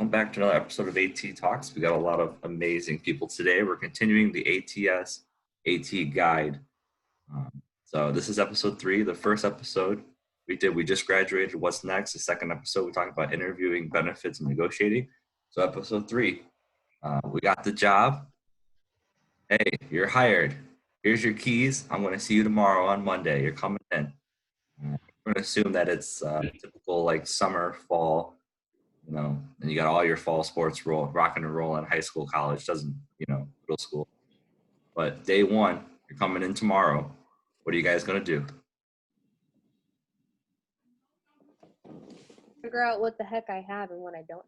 Welcome back to another episode of ATtalks. We got a lot of amazing people today. We're continuing the ATS AT guide. So this is episode 3, the first episode we just graduated. What's next? The second episode, we talked about interviewing, benefits, and negotiating. So episode 3, we got the job. Hey, you're hired. Here's your keys. I'm going to see you tomorrow on Monday. You're coming in. We're going to assume that it's typical like summer, fall, and you got all your fall sports rocking and rolling. High school, college doesn't, middle school. But day 1, you're coming in tomorrow. What are you guys going to do? Figure out what the heck I have and what I don't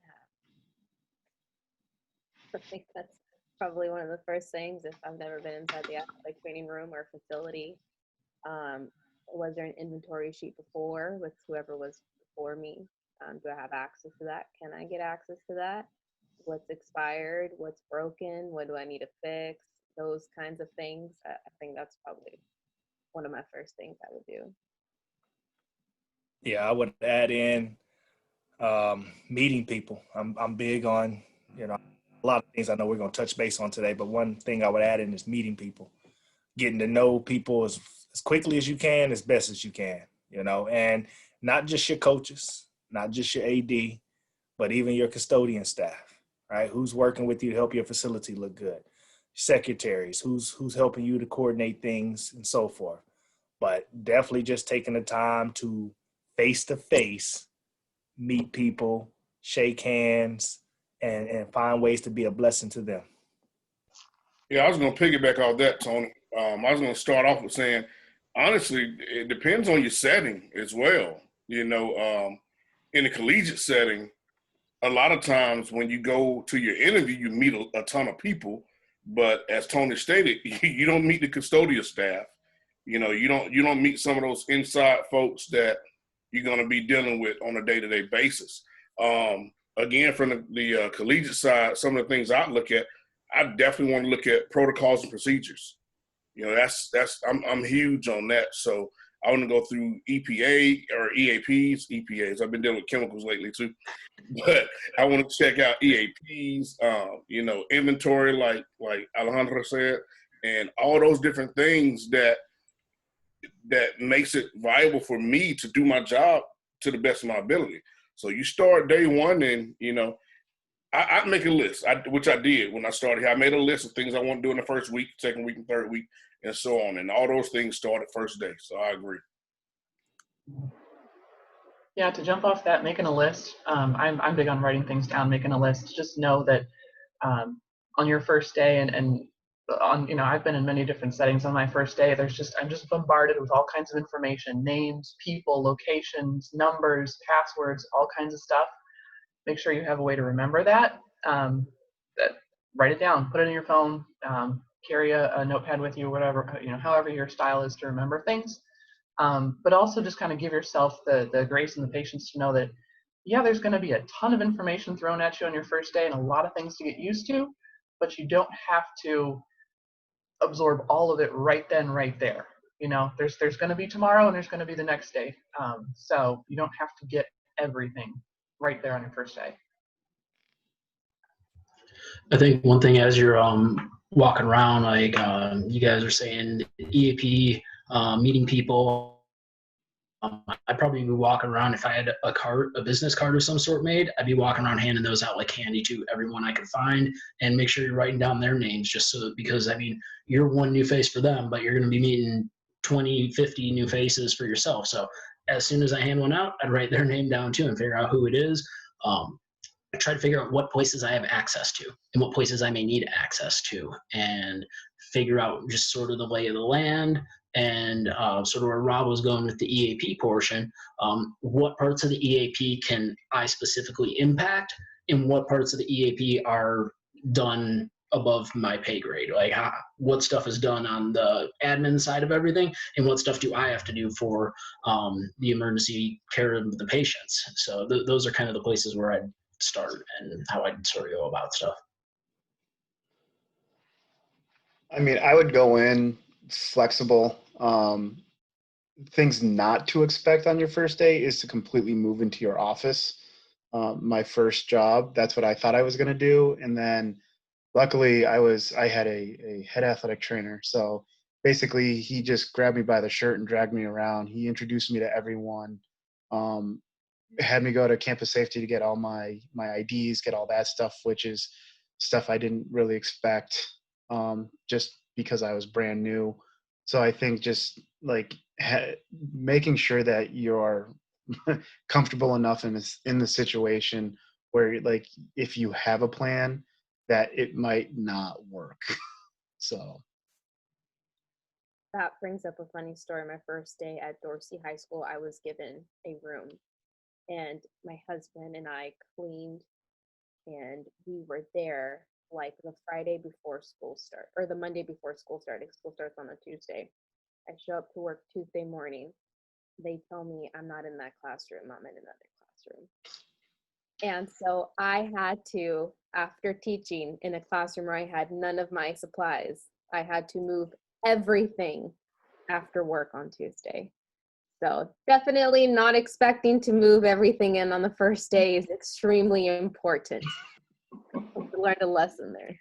have. I think that's probably one of the first things if I've never been inside the athletic training room or facility. Was there an inventory sheet before with whoever was before me? Do I have access to that? Can I get access to that? What's expired? What's broken? What do I need to fix? Those kinds of things. I think that's probably one of my first things I would do. Yeah, I would add in meeting people. I'm big on, a lot of things I know we're going to touch base on today, but one thing I would add in is meeting people, getting to know people as quickly as you can, as best as you can, and not just your coaches, not just your AD, but even your custodian staff, right? Who's working with you to help your facility look good? Secretaries, who's helping you to coordinate things and so forth. But definitely just taking the time to face-to-face meet people, shake hands, and find ways to be a blessing to them. Yeah, I was going to piggyback off that, Tony. I was going to start off with saying, honestly, it depends on your setting as well. In a collegiate setting, a lot of times when you go to your interview, you meet a ton of people. But as Tony stated, you don't meet the custodial staff. You don't meet some of those inside folks that you're going to be dealing with on a day-to-day basis. Again, from the collegiate side, some of the things I look at, I definitely want to look at protocols and procedures. I'm huge on that. So I want to go through EPA or EAPs. I've been dealing with chemicals lately too, but I want to check out EAPs, inventory, like Alejandro said, and all those different things that makes it viable for me to do my job to the best of my ability. So you start day 1 and, I make a list, which I did when I started here. I made a list of things I want to do in the first week, second week, and third week, and so on. And all those things started first day. So I agree. Yeah, to jump off that, making a list. I'm big on writing things down, making a list. Just know that on your first day and on, I've been in many different settings. On my first day, I'm just bombarded with all kinds of information, names, people, locations, numbers, passwords, all kinds of stuff. Make sure you have a way to remember that. Write it down, put it in your phone, carry a notepad with you, whatever, however your style is to remember things. But also just kind of give yourself the grace and the patience to know that, yeah, there's going to be a ton of information thrown at you on your first day and a lot of things to get used to, but you don't have to absorb all of it right then, right there. There's going to be tomorrow and there's going to be the next day. So you don't have to get everything right there on your first day. I think one thing as you're walking around, like you guys are saying, EAP, meeting people, I'd probably be walking around, if I had a business card of some sort made, I'd be walking around handing those out like candy to everyone I could find, and make sure you're writing down their names, because you're one new face for them, but you're going to be meeting 20, 50 new faces for yourself. So as soon as I hand one out, I'd write their name down too and figure out who it is. I try to figure out what places I have access to and what places I may need access to, and figure out just sort of the lay of the land and sort of where Rob was going with the EAP portion. What parts of the EAP can I specifically impact, and what parts of the EAP are done above my pay grade? Like what stuff is done on the admin side of everything, and what stuff do I have to do for the emergency care of the patients? So those are kind of the places where I'd start and how I'd sort of go about stuff. I would go in flexible. Things not to expect on your first day is to completely move into your office. my first job. That's what I thought I was going to do. And then luckily I had a head athletic trainer. So basically he just grabbed me by the shirt and dragged me around. He introduced me to everyone. Um, had me go to campus safety to get all my IDs, get all that stuff, which is stuff I didn't really expect, just because I was brand new. So I think just like making sure that you're comfortable enough in the situation where, like, if you have a plan, that it might not work. So That brings up a funny story. My first day at Dorsey High School, I was given a room, and my husband and I cleaned, and we were there like the Friday before school start, or the Monday before school started. School starts on a Tuesday. I show up to work Tuesday morning. They tell me I'm not in that classroom. I'm in another classroom. And so I had to, after teaching in a classroom where I had none of my supplies, I had to move everything after work on Tuesday. So definitely not expecting to move everything in on the first day is extremely important. I learned a lesson there.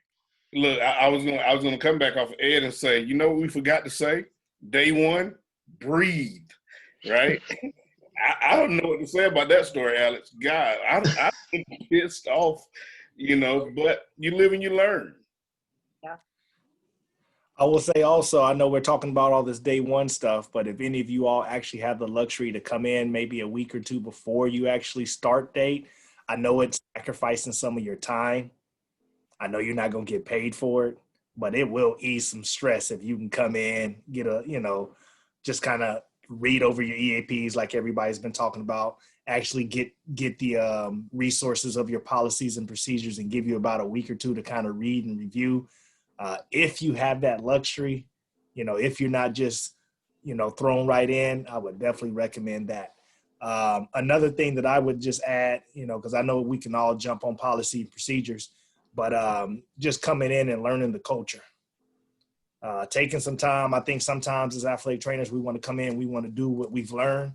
Look, I was gonna come back off of Ed and say, you know what we forgot to say? Day one, breathe, right? I don't know what to say about that story, Alex. God, I'm pissed off, but you live and you learn. Yeah. I will say also, I know we're talking about all this day one stuff, but if any of you all actually have the luxury to come in maybe a week or two before you actually start date, I know it's sacrificing some of your time. I know you're not going to get paid for it, but it will ease some stress if you can come in, get just kind of read over your EAPs like everybody's been talking about, actually get the resources of your policies and procedures and give you about a week or two to kind of read and review. If you have that luxury, if you're not just, thrown right in, I would definitely recommend that. Another thing that I would just add, because I know we can all jump on policy and procedures, but just coming in and learning the culture. Taking some time. I think sometimes as athletic trainers, we want to come in, we want to do what we've learned.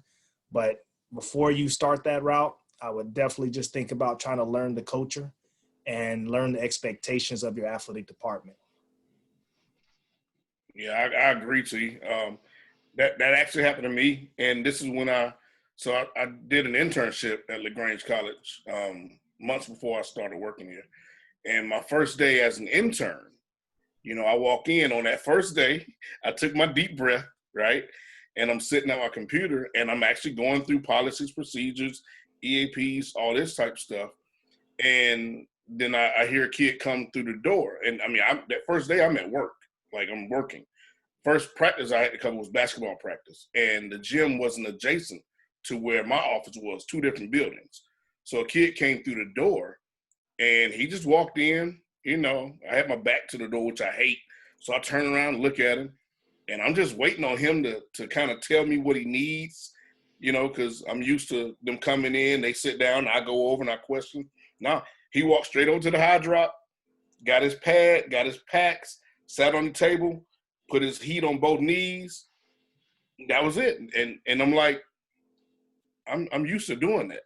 But before you start that route, I would definitely just think about trying to learn the culture and learn the expectations of your athletic department. Yeah, I agree to you. That actually happened to me, and this is when I did an internship at LaGrange College months before I started working here. And my first day as an intern, I walk in on that first day, I took my deep breath, right? And I'm sitting at my computer and I'm actually going through policies, procedures, EAPs, all this type stuff. And then I hear a kid come through the door. And I mean, that first day I'm at work, like I'm working. First practice I had to cover was basketball practice. And the gym wasn't adjacent to where my office was, two different buildings. So a kid came through the door and he just walked in. I had my back to the door, which I hate. So I turn around and look at him, and I'm just waiting on him to kind of tell me what he needs, because I'm used to them coming in, they sit down, I go over and I question. No, he walked straight over to the high drop, got his pad, got his packs, sat on the table, put his heat on both knees. That was it. And I'm like, I'm used to doing that,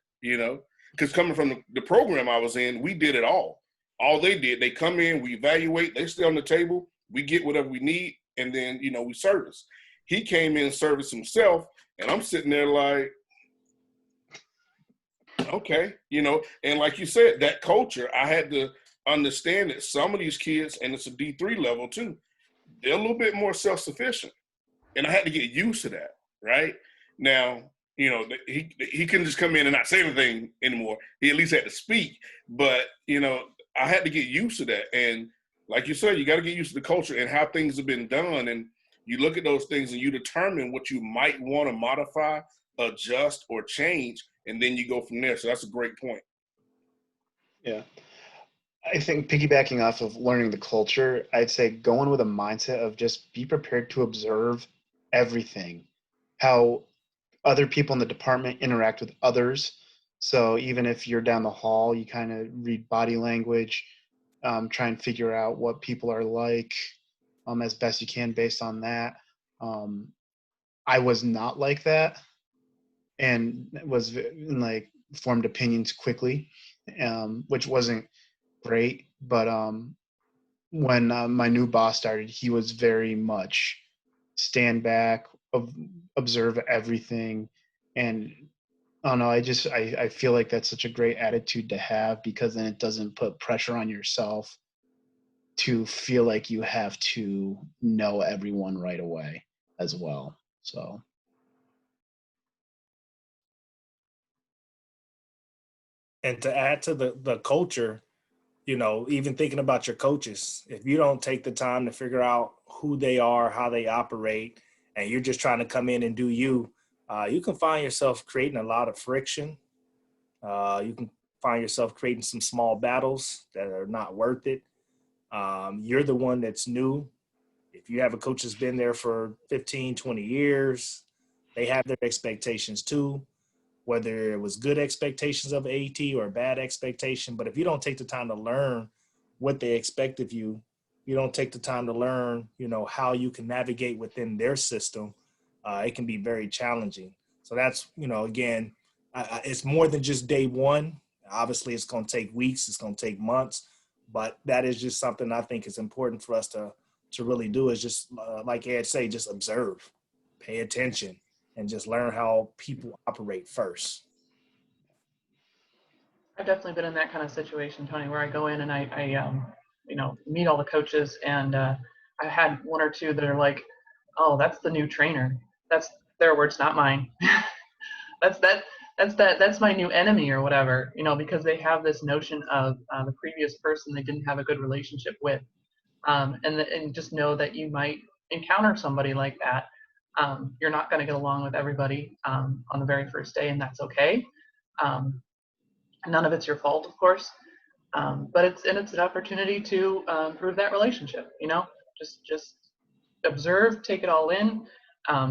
because coming from the program I was in, we did it all. All they did, they come in, we evaluate, they stay on the table, we get whatever we need, and then, we service. He came in and serviced himself, and I'm sitting there like, okay, and like you said, that culture, I had to understand that some of these kids, and it's a D3 level too, they're a little bit more self-sufficient. And I had to get used to that, right? Now, he couldn't just come in and not say anything anymore. He at least had to speak. But, I had to get used to that. And like you said, you got to get used to the culture and how things have been done. And you look at those things and you determine what you might want to modify, adjust, or change. And then you go from there. So that's a great point. yeah, I think piggybacking off of learning the culture, I'd say going with a mindset of just be prepared to observe everything, how other people in the department interact with others. So even if you're down the hall, you kind of read body language, try and figure out what people are like, as best you can based on that. I was not like that, and like formed opinions quickly, which wasn't great. But when my new boss started, he was very much stand back, observe everything, and I don't know. I feel like that's such a great attitude to have, because then it doesn't put pressure on yourself to feel like you have to know everyone right away as well. So And to add to the culture, even thinking about your coaches, if you don't take the time to figure out who they are, how they operate, and you're just trying to come in and do you, you can find yourself creating a lot of friction. You can find yourself creating some small battles that are not worth it. You're the one that's new. If you have a coach that's been there for 15, 20 years, they have their expectations too, whether it was good expectations of AT or bad expectation. But if you don't take the time to learn what they expect of you, you don't take the time to learn, how you can navigate within their system, it can be very challenging. So that's, again, it's more than just day one. Obviously, it's going to take weeks, it's going to take months, but that is just something I think is important for us to really do, is just like Ed say, just observe, pay attention, and just learn how people operate first. I've definitely been in that kind of situation, Tony, where I go in and I meet all the coaches, and I had one or two that are like, "Oh, that's the new trainer." That's their words, not mine. that's that. That's my new enemy or whatever, because they have this notion of the previous person they didn't have a good relationship with, and just know that you might encounter somebody like that. You're not going to get along with everybody on the very first day, and that's okay. Um, None of it's your fault, of course, but it's an opportunity to improve that relationship. Just observe, take it all in,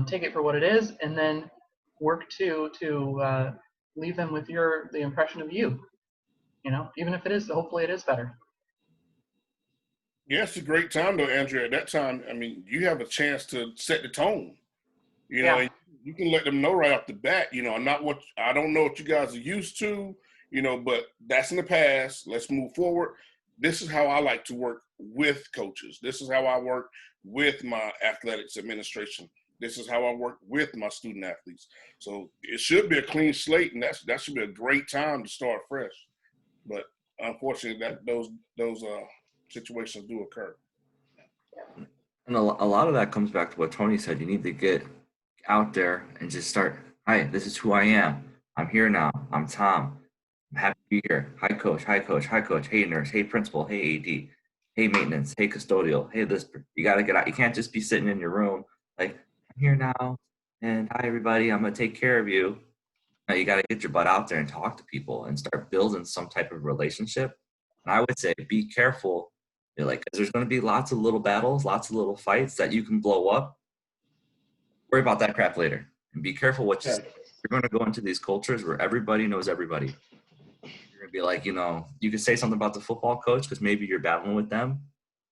take it for what it is, and then work to leave them with the impression of you. Even if it is, hopefully it is better. Yeah, it's a great time though, Andrea. At that time, I mean, you have a chance to set the tone. Yeah. And you can let them know right off the bat. I don't know what you guys are used to. But that's in the past. Let's move forward. This is how I like to work with coaches. This is how I work with my athletics administration. This is how I work with my student athletes. So it should be a clean slate, and that should be a great time to start fresh. But unfortunately, that those situations do occur. And a lot of that comes back to what Tony said. You need to get out there and just start. Hi, this is who I am. I'm here now. I'm Tom. I'm happy to be here. Hi, coach. Hi, coach. Hi, coach. Hey, nurse. Hey, principal. Hey, AD. Hey, maintenance. Hey, custodial. Hey, this. You got to get out. You can't just be sitting in your room like, I'm here now. And hi, everybody. I'm going to take care of you. No, you got to get your butt out there and talk to people and start building some type of relationship. And I would say be careful. Like, 'cause there's going to be lots of little battles, lots of little fights that you can blow up. Worry about that crap later, and be careful what you say. You're going to go into these cultures where everybody knows everybody. You're going to be like, you can say something about the football coach because maybe you're battling with them,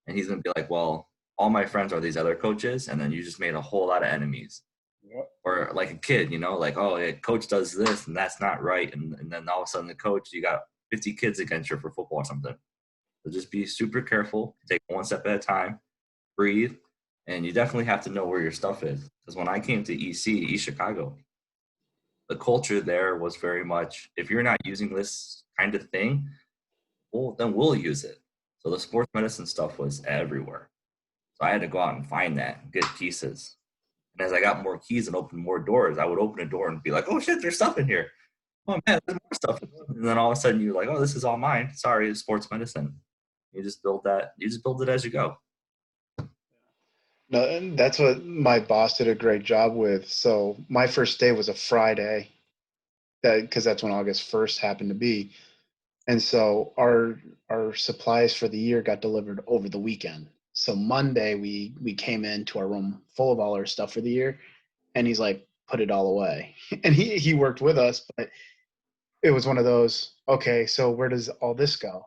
and he's going to be like, well, all my friends are these other coaches, and then you just made a whole lot of enemies. Yep. Or like a kid, like, oh, yeah, coach does this and that's not right, and then all of a sudden the coach, you got 50 kids against you for football or something. So just be super careful, take one step at a time, breathe, and you definitely have to know where your stuff is. Because when I came to East Chicago, the culture there was very much, if you're not using this kind of thing, well, then we'll use it. So the sports medicine stuff was everywhere. So I had to go out and find that, get pieces. And as I got more keys and opened more doors, I would open a door and be like, oh shit, there's stuff in here. Oh man, there's more stuff. And then all of a sudden you're like, oh, this is all mine. Sorry, it's sports medicine. You just build it as you go. no, and that's what my boss did a great job with. So my first day was a Friday, because that's when August 1st happened to be. And so our supplies for the year got delivered over the weekend. So Monday we came into our room full of all our stuff for the year, and he's like, put it all away. And he worked with us, but it was one of those, okay, so where does all this go?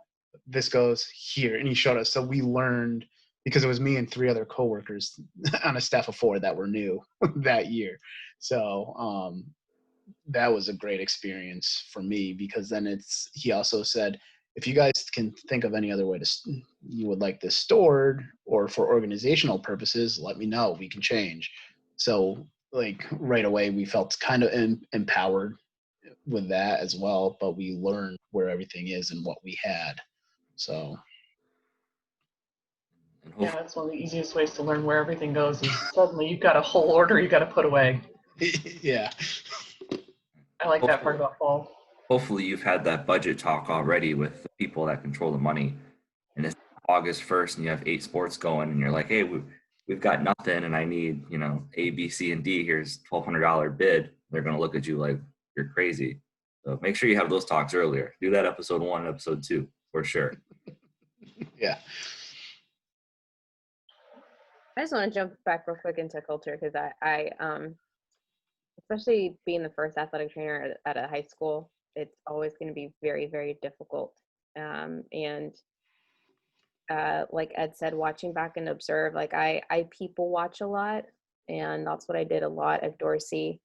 This goes here. And he showed us. So we learned, because it was me and three other coworkers on a staff of 4 that were new that year. So that was a great experience for me, because then he also said, if you guys can think of any other way you would like this stored or for organizational purposes, let me know, we can change. So like right away we felt kind of empowered with that as well, but we learned where everything is and what we had. So And Yeah, hopefully, that's one of the easiest ways to learn where everything goes is suddenly you've got a whole order you got to put away. yeah. I like that part hopefully, about fall. hopefully you've had that budget talk already with the people that control the money, and it's August 1st and you have 8 sports going and you're like, hey, we've got nothing and I need, A, B, C, and D. Here's $1,200 bid. They're going to look at you like you're crazy. So make sure you have those talks earlier. Do that episode 1 and episode 2 for sure. Yeah. I just want to jump back real quick into culture because I especially being the first athletic trainer at a high school, it's always going to be very, very difficult. And like Ed said, watching back and observe, like I people watch a lot, and that's what I did a lot at Dorsey.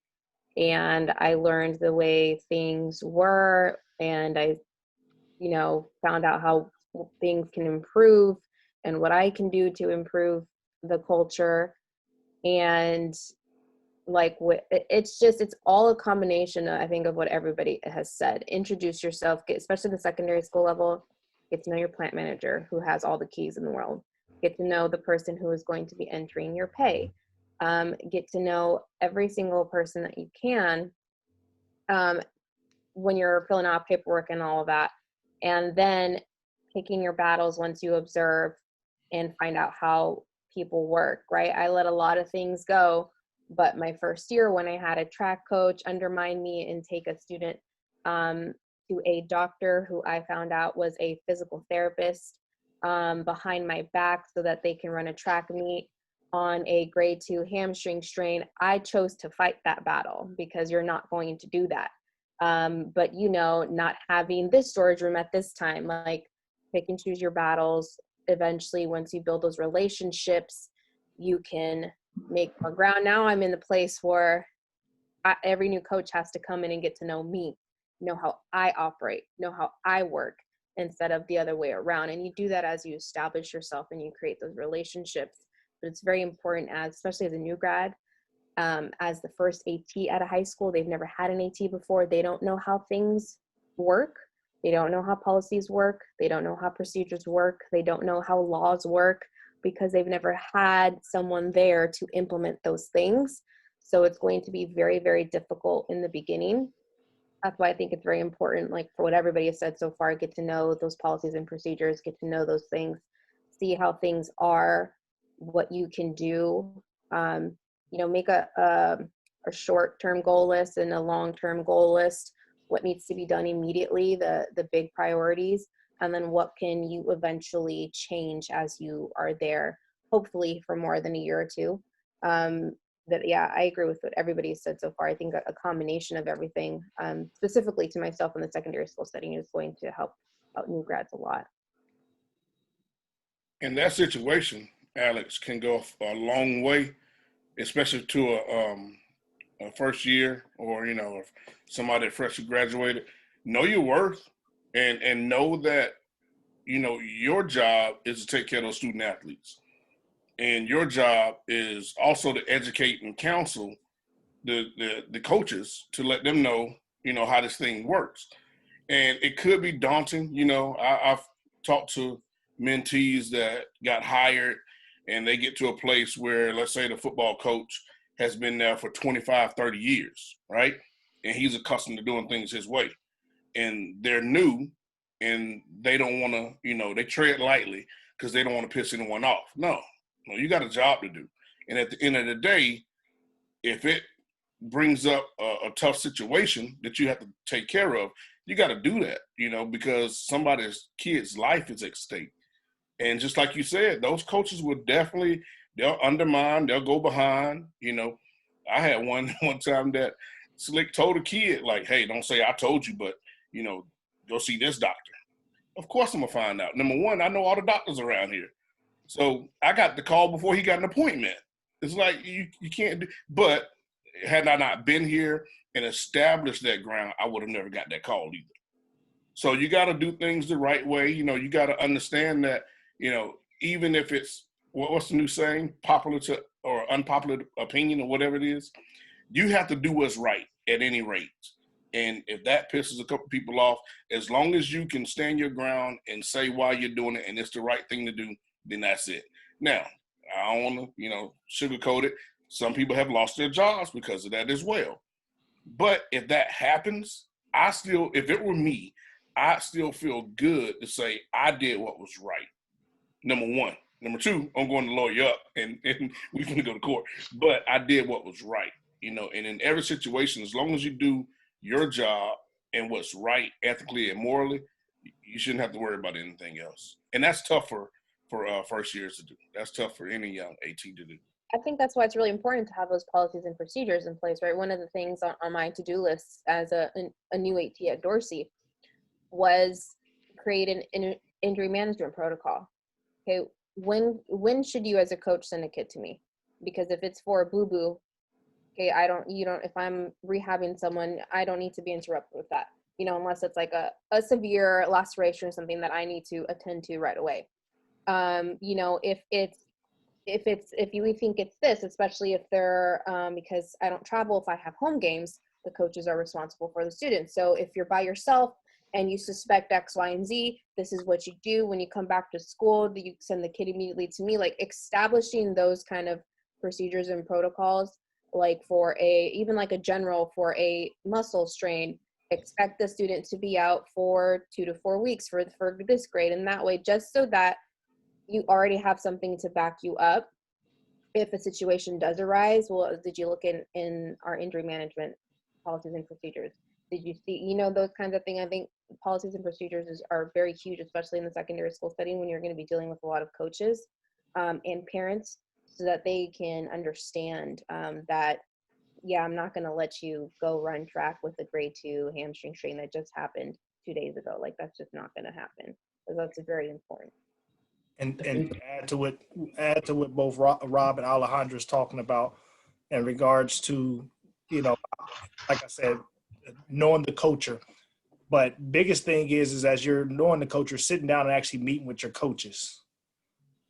And I learned the way things were, and I, found out how things can improve and what I can do to improve the culture. And like it's all a combination, I think, of what everybody has said. Introduce yourself, especially the secondary school level. Get to know your plant manager, who has all the keys in the world. Get to know the person who is going to be entering your pay. Get to know every single person that you can, when you're filling out paperwork and all of that. And then picking your battles once you observe and find out how people work, right? I let a lot of things go, but my first year when I had a track coach undermine me and take a student to a doctor who I found out was a physical therapist behind my back so that they can run a track meet on a grade 2 hamstring strain, I chose to fight that battle because you're not going to do that. But not having this storage room at this time, like pick and choose your battles. Eventually, once you build those relationships, you can make more ground. Now I'm in the place where every new coach has to come in and get to know me, know how I operate, know how I work, instead of the other way around. And you do that as you establish yourself and you create those relationships. But it's very important, especially as a new grad, as the first AT at a high school. They've never had an AT before. They don't know how things work. They don't know how policies work. They don't know how procedures work. They don't know how laws work because they've never had someone there to implement those things. So it's going to be very, very difficult in the beginning. That's why I think it's very important, like for what everybody has said so far, get to know those policies and procedures, get to know those things, see how things are, what you can do. Make a short-term goal list and a long-term goal list, what needs to be done immediately, the big priorities, and then what can you eventually change as you are there, hopefully for more than a year or two. I agree with what everybody said so far. I think a combination of everything, specifically to myself in the secondary school setting, is going to help out new grads a lot. And that situation, Alex, can go a long way, especially to a first year or somebody that freshly graduated. Know your worth, and know that your job is to take care of those student athletes, and your job is also to educate and counsel the coaches to let them know how this thing works. And it could be daunting. I've talked to mentees that got hired and they get to a place where, let's say, the football coach has been there for 25, 30 years, right? And he's accustomed to doing things his way. And they're new and they don't want to, they tread lightly because they don't want to piss anyone off. No, you got a job to do. And at the end of the day, if it brings up a tough situation that you have to take care of, you got to do that, because somebody's kid's life is at stake. And just like you said, those coaches will definitely, they'll undermine, they'll go behind. I had one time that Slick told a kid, like, hey, don't say I told you, but, go see this doctor. Of course I'm going to find out. Number one, I know all the doctors around here. So I got the call before he got an appointment. It's like, you can't do, but had I not been here and established that ground, I would have never got that call either. So you got to do things the right way. You got to understand that, even if it's, what's the new saying, popular to or unpopular opinion or whatever it is, you have to do what's right at any rate. And if that pisses a couple people off, as long as you can stand your ground and say why you're doing it and it's the right thing to do, then that's it. Now, I don't want to, sugarcoat it. Some people have lost their jobs because of that as well. But if that happens, if it were me, I still feel good to say I did what was right. Number one. Number two, I'm going to lawyer up and we're going to go to court. But I did what was right, and in every situation, as long as you do your job and what's right ethically and morally, you shouldn't have to worry about anything else. And that's tough for first years to do. That's tough for any young AT to do. I think that's why it's really important to have those policies and procedures in place, right? One of the things on my to-do list as a new AT at Dorsey was create an injury management protocol. Okay, when should you as a coach send a kid to me? Because if it's for a boo-boo, okay, if I'm rehabbing someone, I don't need to be interrupted with that, unless it's like a severe laceration or something that I need to attend to right away. If you think it's this, especially if they're, because I don't travel, if I have home games, the coaches are responsible for the students. So if you're by yourself and you suspect X, Y, and Z, this is what you do. When you come back to school, you send the kid immediately to me. Like establishing those kind of procedures and protocols, like even like a general for a muscle strain, expect the student to be out for 2 to 4 weeks for this grade. And that way, just so that you already have something to back you up if a situation does arise. Well, did you look in our injury management policies and procedures? Did you see, those kinds of things? I think policies and procedures are very huge, especially in the secondary school setting when you're going to be dealing with a lot of coaches and parents, so that they can understand that, yeah, I'm not going to let you go run track with a grade 2 hamstring strain that just happened 2 days ago. Like, that's just not going to happen. So that's very important. And add to what both Rob and Alejandro is talking about in regards to, like I said, knowing the culture. But biggest thing is as you're knowing the culture, sitting down and actually meeting with your coaches,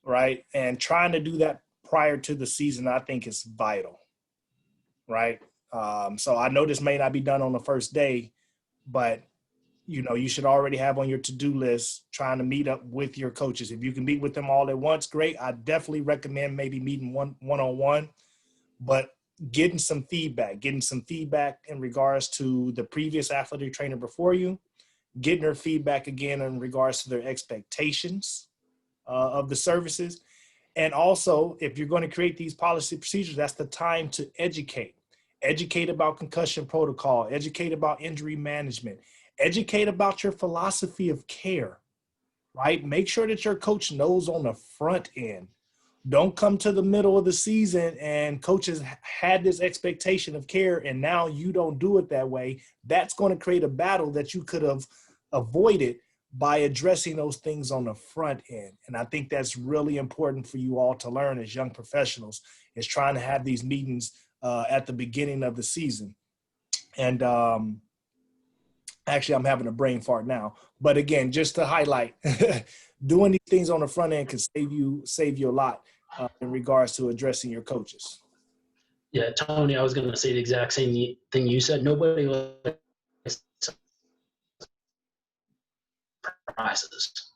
right? And trying to do that prior to the season, I think is vital, right? So I know this may not be done on the first day, but you should already have on your to-do list trying to meet up with your coaches. If you can meet with them all at once, great. I definitely recommend maybe meeting one-on-one, but getting some feedback in regards to the previous athletic trainer before you, getting her feedback again in regards to their expectations of the services. And also, if you're going to create these policy procedures, that's the time to educate about concussion protocol, educate about injury management, educate about your philosophy of care, right? Make sure that your coach knows on the front end. Don't come to the middle of the season and coaches had this expectation of care and now you don't do it that way. That's going to create a battle that you could have avoided by addressing those things on the front end. And I think that's really important for you all to learn as young professionals, is trying to have these meetings at the beginning of the season. And actually, I'm having a brain fart now. But again, just to highlight, doing these things on the front end can save you a lot in regards to addressing your coaches. Yeah, Tony, I was going to say the exact same thing you said. Nobody likes surprises.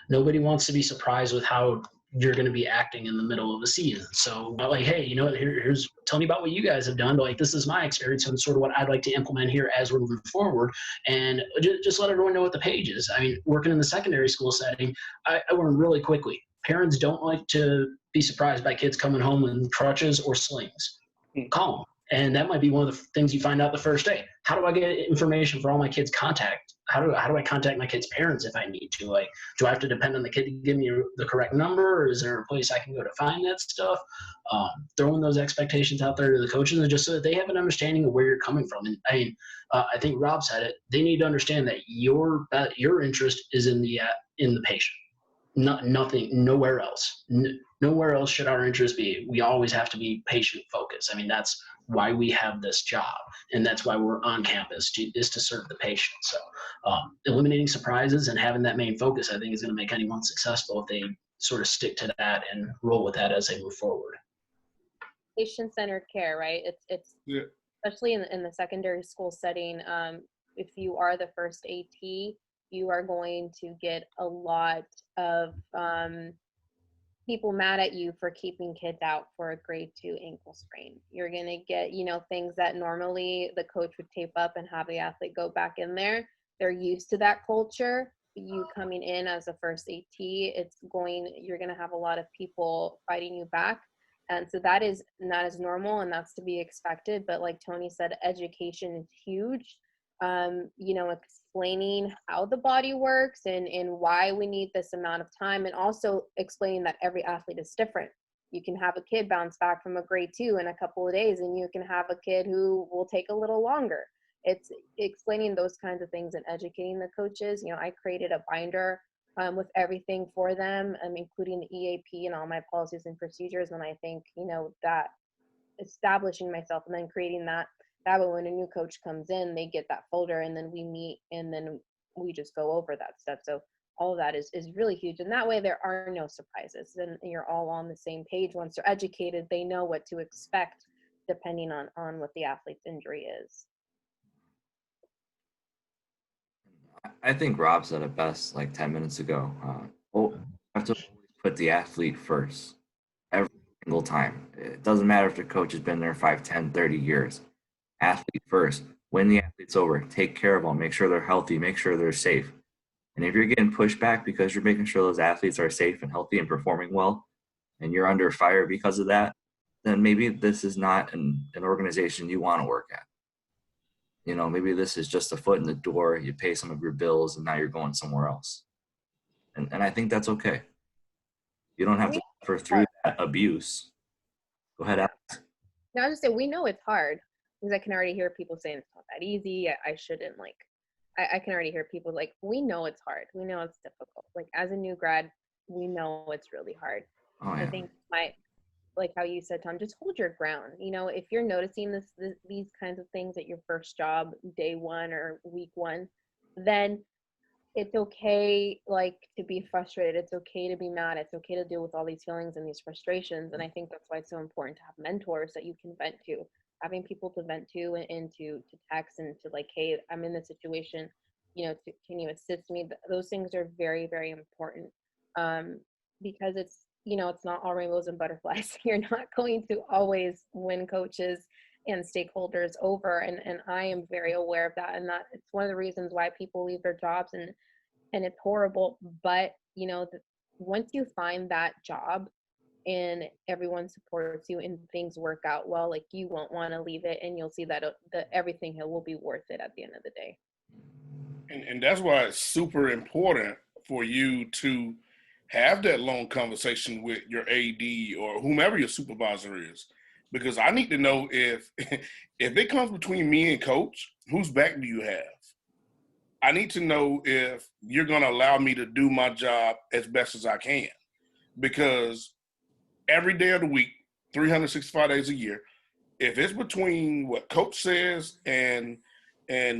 Nobody wants to be surprised with how you're going to be acting in the middle of the season. So like, hey, here's tell me about what you guys have done. But like, this is my experience and sort of what I'd like to implement here as we're moving forward. And just let everyone know what the page is. I mean, working in the secondary school setting, I learned really quickly. Parents don't like to be surprised by kids coming home with crutches or slings. Call them. And that might be one of the things you find out the first day. How do I get information for all my kids' contact? How do I contact my kids' parents if I need to? Like, do I have to depend on the kid to give me the correct number, or is there a place I can go to find that stuff? Throwing those expectations out there to the coaches, and just so that they have an understanding of where you're coming from. And I mean, I think Rob said it. They need to understand that your interest is in the patient. Nothing, nowhere else. Nowhere else should our interest be. We always have to be patient focused. I mean, that's why we have this job, and that's why we're on campus is to serve the patient. So, eliminating surprises and having that main focus, I think, is going to make anyone successful if they sort of stick to that and roll with that as they move forward. Patient-centered care, right? It's Yeah. especially in the secondary school setting. If you are the first AT, you are going to get a lot of people mad at you for keeping kids out for a grade 2 ankle sprain. You're going to get, things that normally the coach would tape up and have the athlete go back in there. They're used to that culture. You coming in as a first AT, you're going to have a lot of people fighting you back. And so that is not as normal, and that's to be expected. But like Tony said, education is huge. Explaining how the body works and why we need this amount of time, and also explaining that every athlete is different. You can have a kid bounce back from a grade 2 in a couple of days, and you can have a kid who will take a little longer. It's explaining those kinds of things and educating the coaches. I created a binder with everything for them, including the EAP and all my policies and procedures. And I think, that establishing myself and then creating that way when a new coach comes in, they get that folder, and then we meet, and then we just go over that stuff. So all of that is really huge. And that way there are no surprises, and you're all on the same page. Once they're educated, they know what to expect depending on what the athlete's injury is. I think Rob said it best like 10 minutes ago. You have to always put the athlete first every single time. It doesn't matter if the coach has been there 5, 10, 30 years. Athlete first. When the athlete's over, take care of them. Make sure they're healthy. Make sure they're safe. And if you're getting pushed back because you're making sure those athletes are safe and healthy and performing well, and you're under fire because of that, then maybe this is not an organization you want to work at. Maybe this is just a foot in the door. You pay some of your bills, and now you're going somewhere else. And I think that's okay. You don't have to suffer through that abuse. Go ahead, Alex. Now, I just say we know it's hard, because I can already hear people saying it's not that easy. I shouldn't I can already hear people we know it's hard. We know it's difficult. As a new grad, we know it's really hard. Oh, yeah. I think like how you said, Tom, just hold your ground. If you're noticing these kinds of things at your first job, day 1 or week 1, then it's okay to be frustrated. It's okay to be mad. It's okay to deal with all these feelings and these frustrations. And I think that's why it's so important to have mentors that you can vent to. Having people to vent to and to text and to hey, I'm in this situation, can you assist me? Those things are very, very important, because it's not all rainbows and butterflies. You're not going to always win coaches and stakeholders over, and I am very aware of that, and that it's one of the reasons why people leave their jobs, and it's horrible. But once you find that job and everyone supports you and things work out well, you won't want to leave it, and you'll see that everything will be worth it at the end of the day. And that's why it's super important for you to have that long conversation with your AD or whomever your supervisor is, because I need to know if it comes between me and coach, whose back do you have? I need to know if you're going to allow me to do my job as best as I can, because every day of the week, 365 days a year, if it's between what coach says and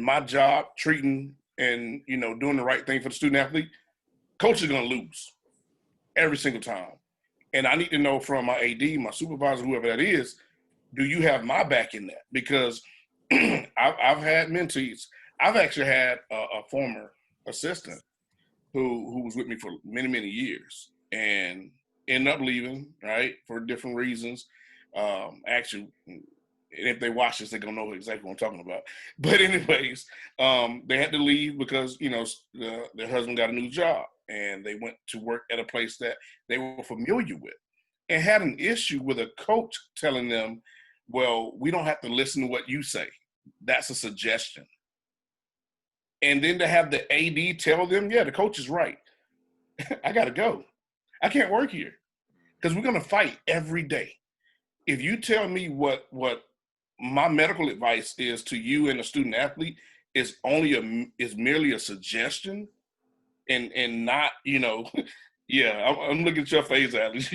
my job treating and doing the right thing for the student athlete, coach is going to lose every single time. And I need to know from my AD, my supervisor, whoever that is, do you have my back in that? Because I've had mentees. I've actually had a former assistant who was with me for many, many years and ended up leaving, right, for different reasons. Actually, if they watch this, they're going to know exactly what I'm talking about. But anyways, they had to leave because, their husband got a new job, and they went to work at a place that they were familiar with, and had an issue with a coach telling them, well, we don't have to listen to what you say. That's a suggestion. And then to have the AD tell them, yeah, the coach is right. I got to go. I can't work here because we're going to fight every day. If you tell me what my medical advice is to you and a student athlete is merely a suggestion and not, Yeah, I'm looking at your face, Alex.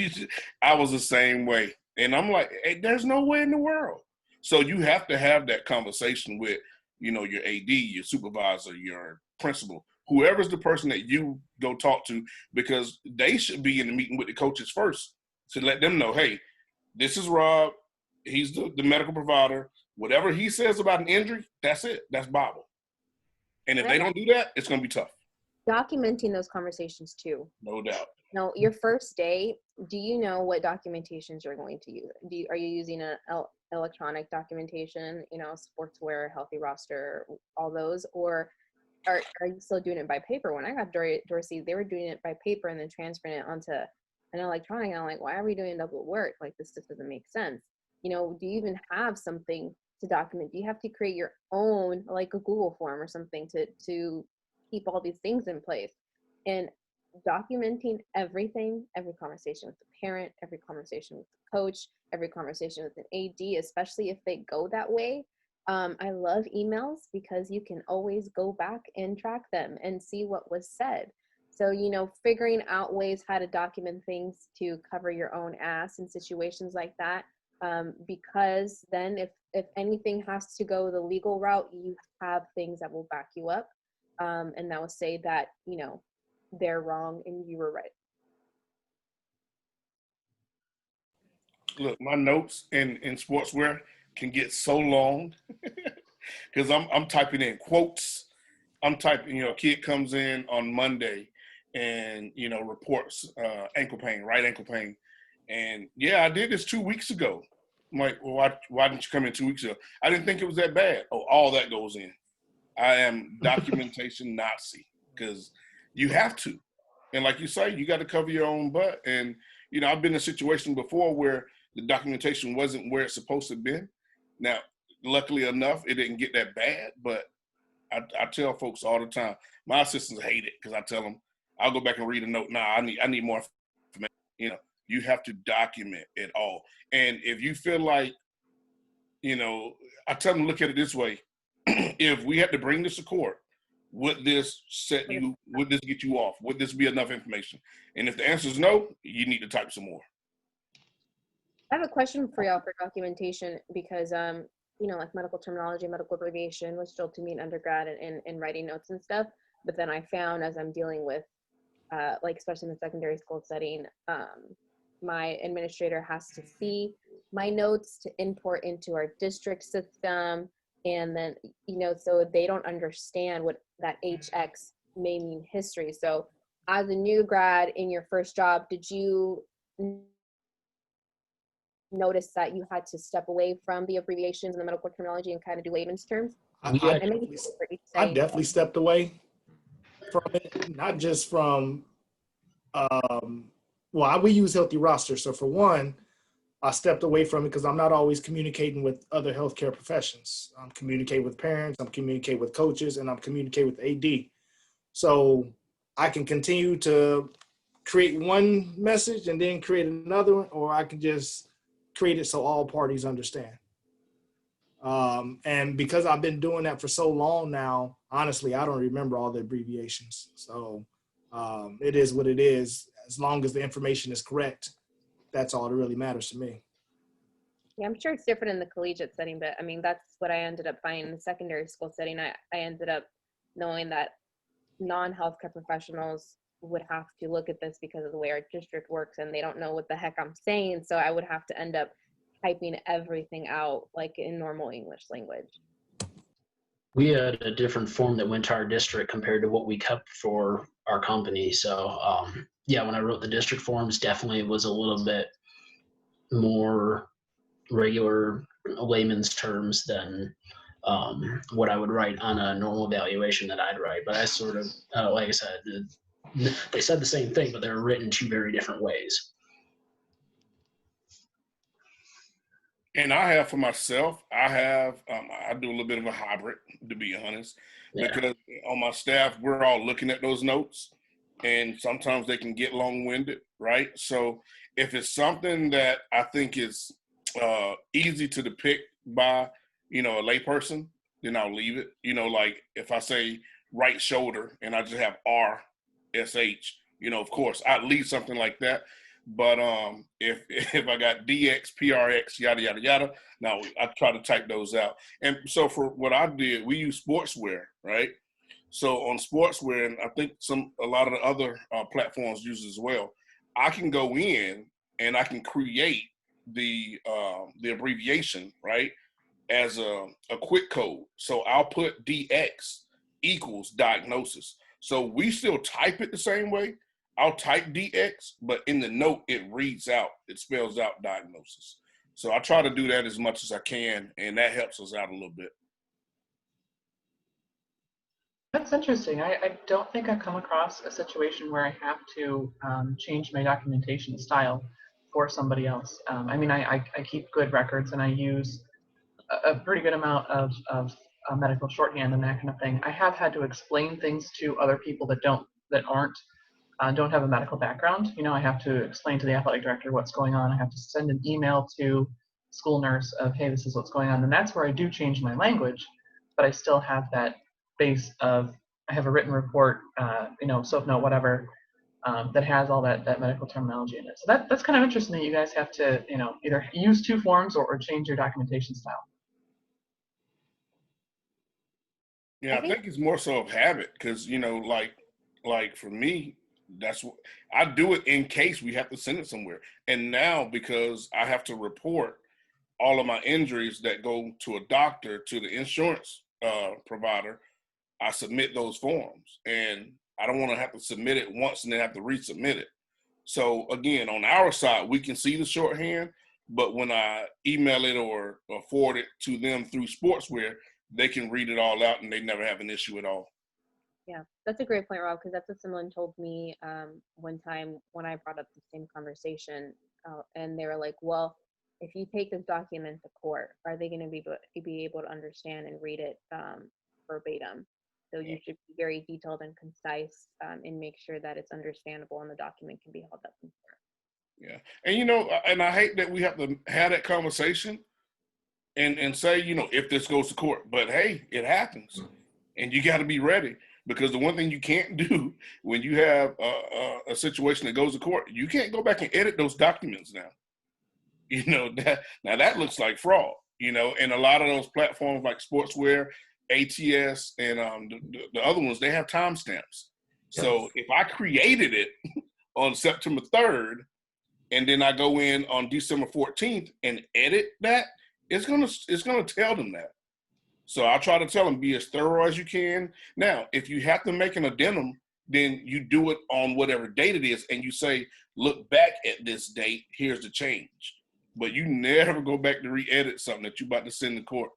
I was the same way. And I'm like, hey, there's no way in the world. So you have to have that conversation with, your AD, your supervisor, your principal, whoever's the person that you go talk to, because they should be in the meeting with the coaches first to let them know, hey, this is Rob. He's the medical provider. Whatever he says about an injury, that's it. That's Bible. And if they don't do that, it's going to be tough. Documenting those conversations too. No doubt. Now, your first day, do you know what documentations you're going to use? Are you using a electronic documentation, sportswear, healthy roster, all those, or are you still doing it by paper? When I got Dorsey, they were doing it by paper and then transferring it onto an electronic. And I'm like, why are we doing double work? Like, this just doesn't make sense. Do you even have something to document? Do you have to create your own, like a Google form or something to keep all these things in place? And documenting everything, every conversation with the parent, every conversation with the coach, every conversation with an AD, especially if they go that way. I love emails because you can always go back and track them and see what was said. So, figuring out ways how to document things to cover your own ass in situations like that. Because then if anything has to go the legal route, you have things that will back you up. And that will say that, they're wrong and you were right. Look, my notes in sportswear can get so long because I'm typing in quotes. I'm typing, a kid comes in on Monday and, reports ankle pain, right ankle pain. And yeah, I did this 2 weeks ago. I'm like, well, why didn't you come in 2 weeks ago? I didn't think it was that bad. Oh, all that goes in. I am documentation Nazi because you have to. And like you say, you got to cover your own butt. And, I've been in a situation before where the documentation wasn't where it's supposed to have been. Now, luckily enough, it didn't get that bad, but I tell folks all the time, my assistants hate it because I tell them, I'll go back and read a note. Nah, I need more information. You have to document it all. And if you feel like, I tell them, look at it this way. If we had to bring this to court, would this get you off? Would this be enough information? And if the answer is no, you need to type some more. I have a question for y'all for documentation because, like medical terminology, medical abbreviation was still to me in undergrad and writing notes and stuff. But then I found as I'm dealing with, especially in the secondary school setting, my administrator has to see my notes to import into our district system. And then, so they don't understand what that HX may mean history. So as a new grad in your first job, did you notice that you had to step away from the abbreviations and the medical terminology and kind of do layman's terms? I definitely stepped away from it, not just from, we use healthy roster. So for one, I stepped away from it because I'm not always communicating with other healthcare professions. I'm communicating with parents, I'm communicating with coaches, and I'm communicating with AD. So I can continue to create one message and then create another one, or I can just create it so all parties understand. And because I've been doing that for so long now, honestly, I don't remember all the abbreviations. So it is what it is. As long as the information is correct, that's all that really matters to me. Yeah, I'm sure it's different in the collegiate setting, but I mean, that's what I ended up finding in the secondary school setting. I ended up knowing that non-healthcare professionals would have to look at this because of the way our district works and they don't know what the heck I'm saying. So I would have to end up typing everything out like in normal English language. We had a different form that went to our district compared to what we kept for our company. So when I wrote the district forms, definitely was a little bit more regular layman's terms than what I would write on a normal evaluation that I'd write. But I sort of, like I said, they said the same thing, but they were written two very different ways. And I have for myself, I do a little bit of a hybrid, to be honest, because on my staff, we're all looking at those notes and sometimes they can get long-winded, right? So if it's something that I think is easy to depict by, a layperson, then I'll leave it. Like if I say right shoulder and I just have RSH, Of course, I'd leave something like that. But if if I got DX, PRX, yada yada yada, now I try to type those out. And so for what I did, we use sportswear, right? So on sportswear, and I think a lot of the other platforms use as well. I can go in and I can create the abbreviation, right, as a quick code. So I'll put DX equals diagnosis. So we still type it the same way. I'll type DX, but in the note it reads out, it spells out diagnosis. So I try to do that as much as I can, and that helps us out a little bit. That's interesting. I don't think I've come across a situation where I have to change my documentation style for somebody else. I mean, I keep good records and I use a pretty good amount of medical shorthand and that kind of thing. I have had to explain things to other people that don't have a medical background. I have to explain to the athletic director what's going on. I have to send an email to school nurse of, hey, this is what's going on. And that's where I do change my language, but I still have that base of, I have a written report, SOAP note, whatever, that has all that medical terminology in it. So that's kind of interesting that you guys have to, either use two forms or change your documentation style. Yeah, I think it's more so of habit because, like for me, that's what I do it in case we have to send it somewhere. And now because I have to report all of my injuries that go to a doctor, to the insurance provider, I submit those forms. And I don't want to have to submit it once and then have to resubmit it. So again, on our side, we can see the shorthand, but when I email it or forward it to them through sportswear, they can read it all out and they never have an issue at all. Yeah, that's a great point, Rob, because that's what someone told me one time when I brought up the same conversation. And they were like, well, if you take this document to court, are they going to be able to understand and read it verbatim? So you should be very detailed and concise and make sure that it's understandable and the document can be held up in court. Yeah. And, and I hate that we have to have that conversation and say, if this goes to court, but hey, it happens and you got to be ready. Because the one thing you can't do when you have a situation that goes to court, you can't go back and edit those documents now. That looks like fraud, and a lot of those platforms like Sportswear, ATS, and the other ones, they have timestamps. So if I created it on September 3rd, and then I go in on December 14th and edit that, it's gonna tell them that. So I try to tell them, be as thorough as you can. Now, if you have to make an addendum, then you do it on whatever date it is, and you say, look back at this date, here's the change. But you never go back to re-edit something that you're about to send to court.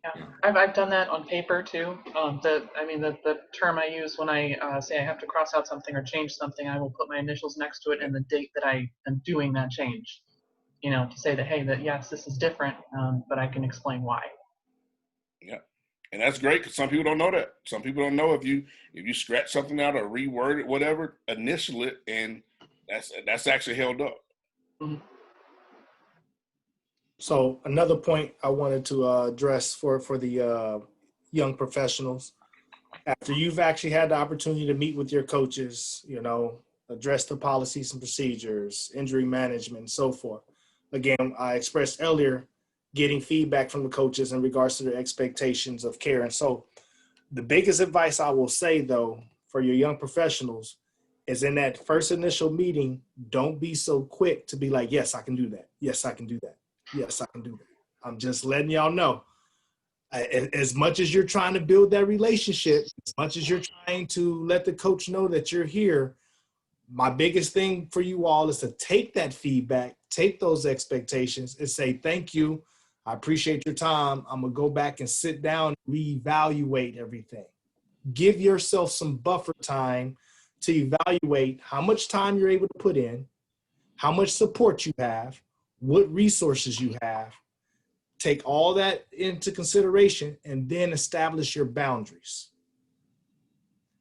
Yeah, I've done that on paper too. The term I use when I say I have to cross out something or change something, I will put my initials next to it and the date that I am doing that change. To say that, hey, that yes, this is different, but I can explain why. Yeah, and that's great because some people don't know that. Some people don't know if you scratch something out or reword it, whatever, initial it, and that's actually held up. Mm-hmm. So another point I wanted to address for the young professionals, after you've actually had the opportunity to meet with your coaches, address the policies and procedures, injury management, and so forth. Again, I expressed earlier, getting feedback from the coaches in regards to their expectations of care. And so the biggest advice I will say, though, for your young professionals is in that first initial meeting, don't be so quick to be like, yes, I can do that. Yes, I can do that. Yes, I can do that. I'm just letting y'all know. As much as you're trying to build that relationship, as much as you're trying to let the coach know that you're here, my biggest thing for you all is to take that feedback, take those expectations and say, thank you. I appreciate your time. I'm going to go back and sit down and reevaluate everything. Give yourself some buffer time to evaluate how much time you're able to put in, how much support you have, what resources you have. Take all that into consideration and then establish your boundaries.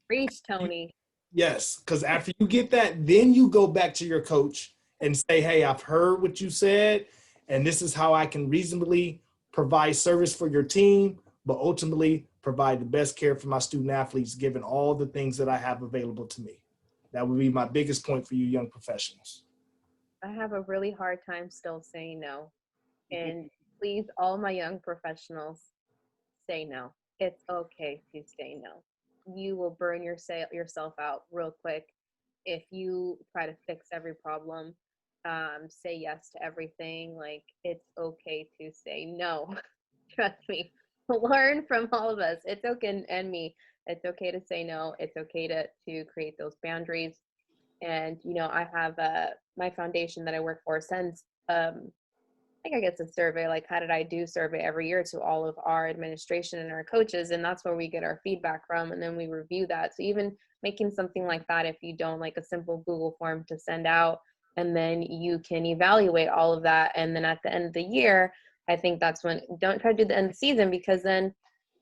Preach, Tony. Yes, because after you get that, then you go back to your coach and say, hey, I've heard what you said, and this is how I can reasonably provide service for your team, but ultimately provide the best care for my student athletes, given all the things that I have available to me. That would be my biggest point for you young professionals. I have a really hard time still saying no. And please, all my young professionals, say no. It's okay to say no. You will burn yourself out real quick if you try to fix every problem, say yes to everything. Like, it's okay to say no. Trust me. Learn from all of us. It's okay, and me. It's okay to say no. It's okay to create those boundaries. And I have my foundation that I work for sends I think I get a survey, like how did I do survey every year to all of our administration and our coaches, and that's where we get our feedback from, and then we review that. So even making something like that, if you don't, like a simple Google form to send out, and then you can evaluate all of that, and then at the end of the year, I think that's when, don't try to do the end of the season, because then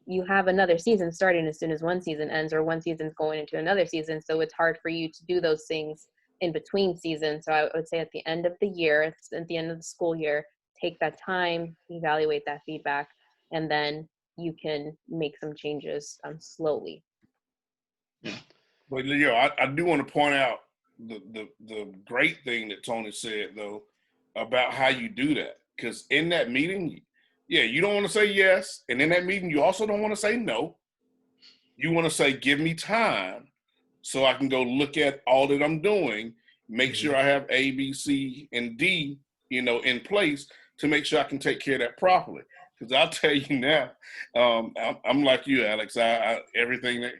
you have another season starting as soon as one season ends, or one season's going into another season. So it's hard for you to do those things in between seasons. So I would say at the end of the year, at the end of the school year, take that time, evaluate that feedback, and then you can make some changes slowly. But I do want to point out the great thing that Tony said though about how you do that, because in that meeting, you don't want to say yes, and in that meeting you also don't want to say no. You want to say, give me time so I can go look at all that I'm doing, make sure I have A, B, C, and D, in place to make sure I can take care of that properly. Because I'll tell you now, I'm like you, Alex. I everything that,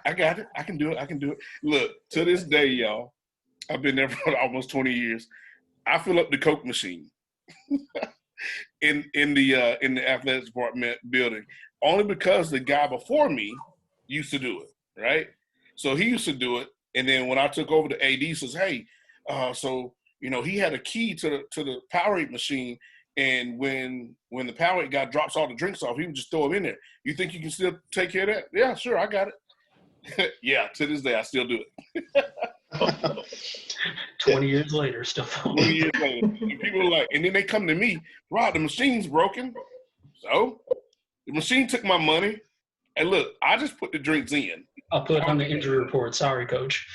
I got it. I can do it. Look, to this day, y'all, I've been there for almost 20 years. I fill up the Coke machine in the athletics department building, only because the guy before me used to do it, right? So he used to do it, and then when I took over, the AD says, "Hey, so he had a key to the Powerade machine, and when the Powerade guy drops all the drinks off, he would just throw them in there. You think you can still take care of that? Yeah, sure, I got it." Yeah, to this day, I still do it. 20 years later, still 20 years later, and people are like, and then they come to me, "Rod, the machine's broken." So the machine took my money, and look, I just put the drinks in. I'll put it on the injury report. Sorry, coach.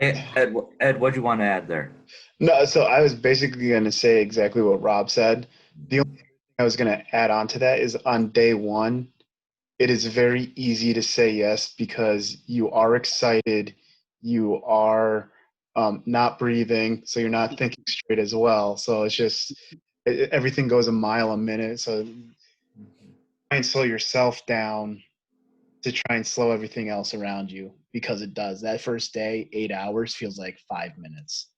Hey, Ed, what'd you want to add there? No, so I was basically going to say exactly what Rob said. The only thing I was going to add on to that is on day one, it is very easy to say yes because you are excited, you are not breathing, so you're not thinking straight as well. So it's just everything goes a mile a minute. So try and slow yourself down to try and slow everything else around you, because it does. That first day, 8 hours feels like 5 minutes.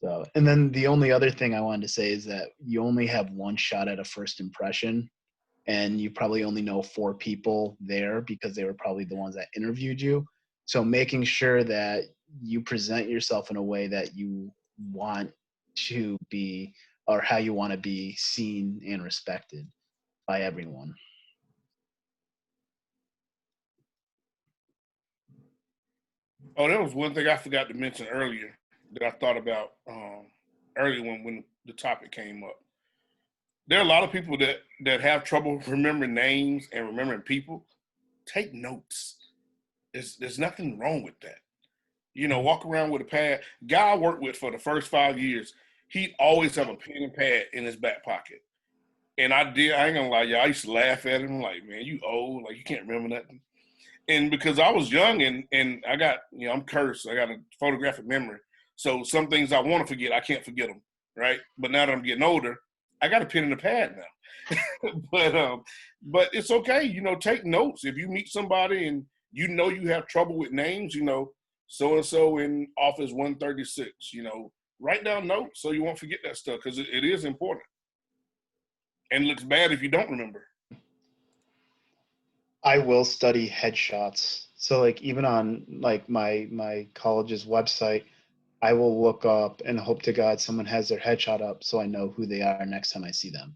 So, and then the only other thing I wanted to say is that you only have one shot at a first impression, and you probably only know 4 people there because they were probably the ones that interviewed you. So making sure that you present yourself in a way that you want to be, or how you want to be seen and respected by everyone. Oh, there was one thing I forgot to mention earlier that I thought about earlier when the topic came up. There are a lot of people that have trouble remembering names and remembering people. Take notes. There's nothing wrong with that. Walk around with a pad. Guy I worked with for the first 5 years, he'd always have a pen and pad in his back pocket. And I ain't gonna lie, y'all, I used to laugh at him like, man, you old, like you can't remember nothing. And because I was young and I got, I'm cursed. I got a photographic memory. So some things I want to forget, I can't forget them, right? But now that I'm getting older, I got a pen and a pad now. but it's okay, take notes. If you meet somebody and you have trouble with names, so-and-so in office 136, write down notes so you won't forget that stuff, because it is important. And it looks bad if you don't remember. I will study headshots. So like even on like my college's website, I will look up and hope to God someone has their headshot up so I know who they are next time I see them.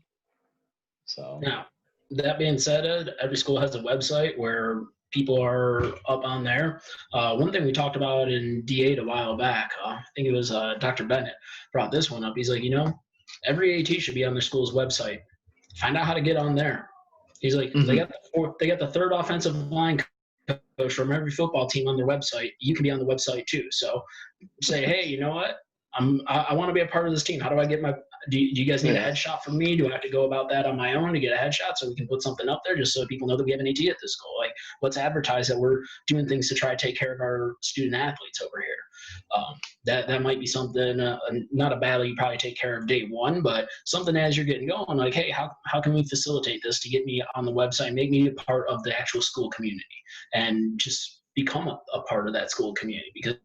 So Now, that being said, Ed, every school has a website where people are up on there. One thing we talked about in D8 a while back, I think it was Dr. Bennett brought this one up. He's like, every AT should be on their school's website. find out how to get on there. He's like, they got the third offensive line coach from every football team on their website. You can be on the website too. So say, hey, you know what? I want to be a part of this team. How do I get my? Do you guys need a headshot from me? Do I have to go about that on my own to get a headshot so we can put something up there just so people know that we have an AT at this school? Like, let's advertise that we're doing things to try to take care of our student athletes over here. That might be something, not a battle you probably take care of day one, but something as you're getting going, like, hey, how can we facilitate this to get me on the website, make me a part of the actual school community, and just become a part of that school community? Because,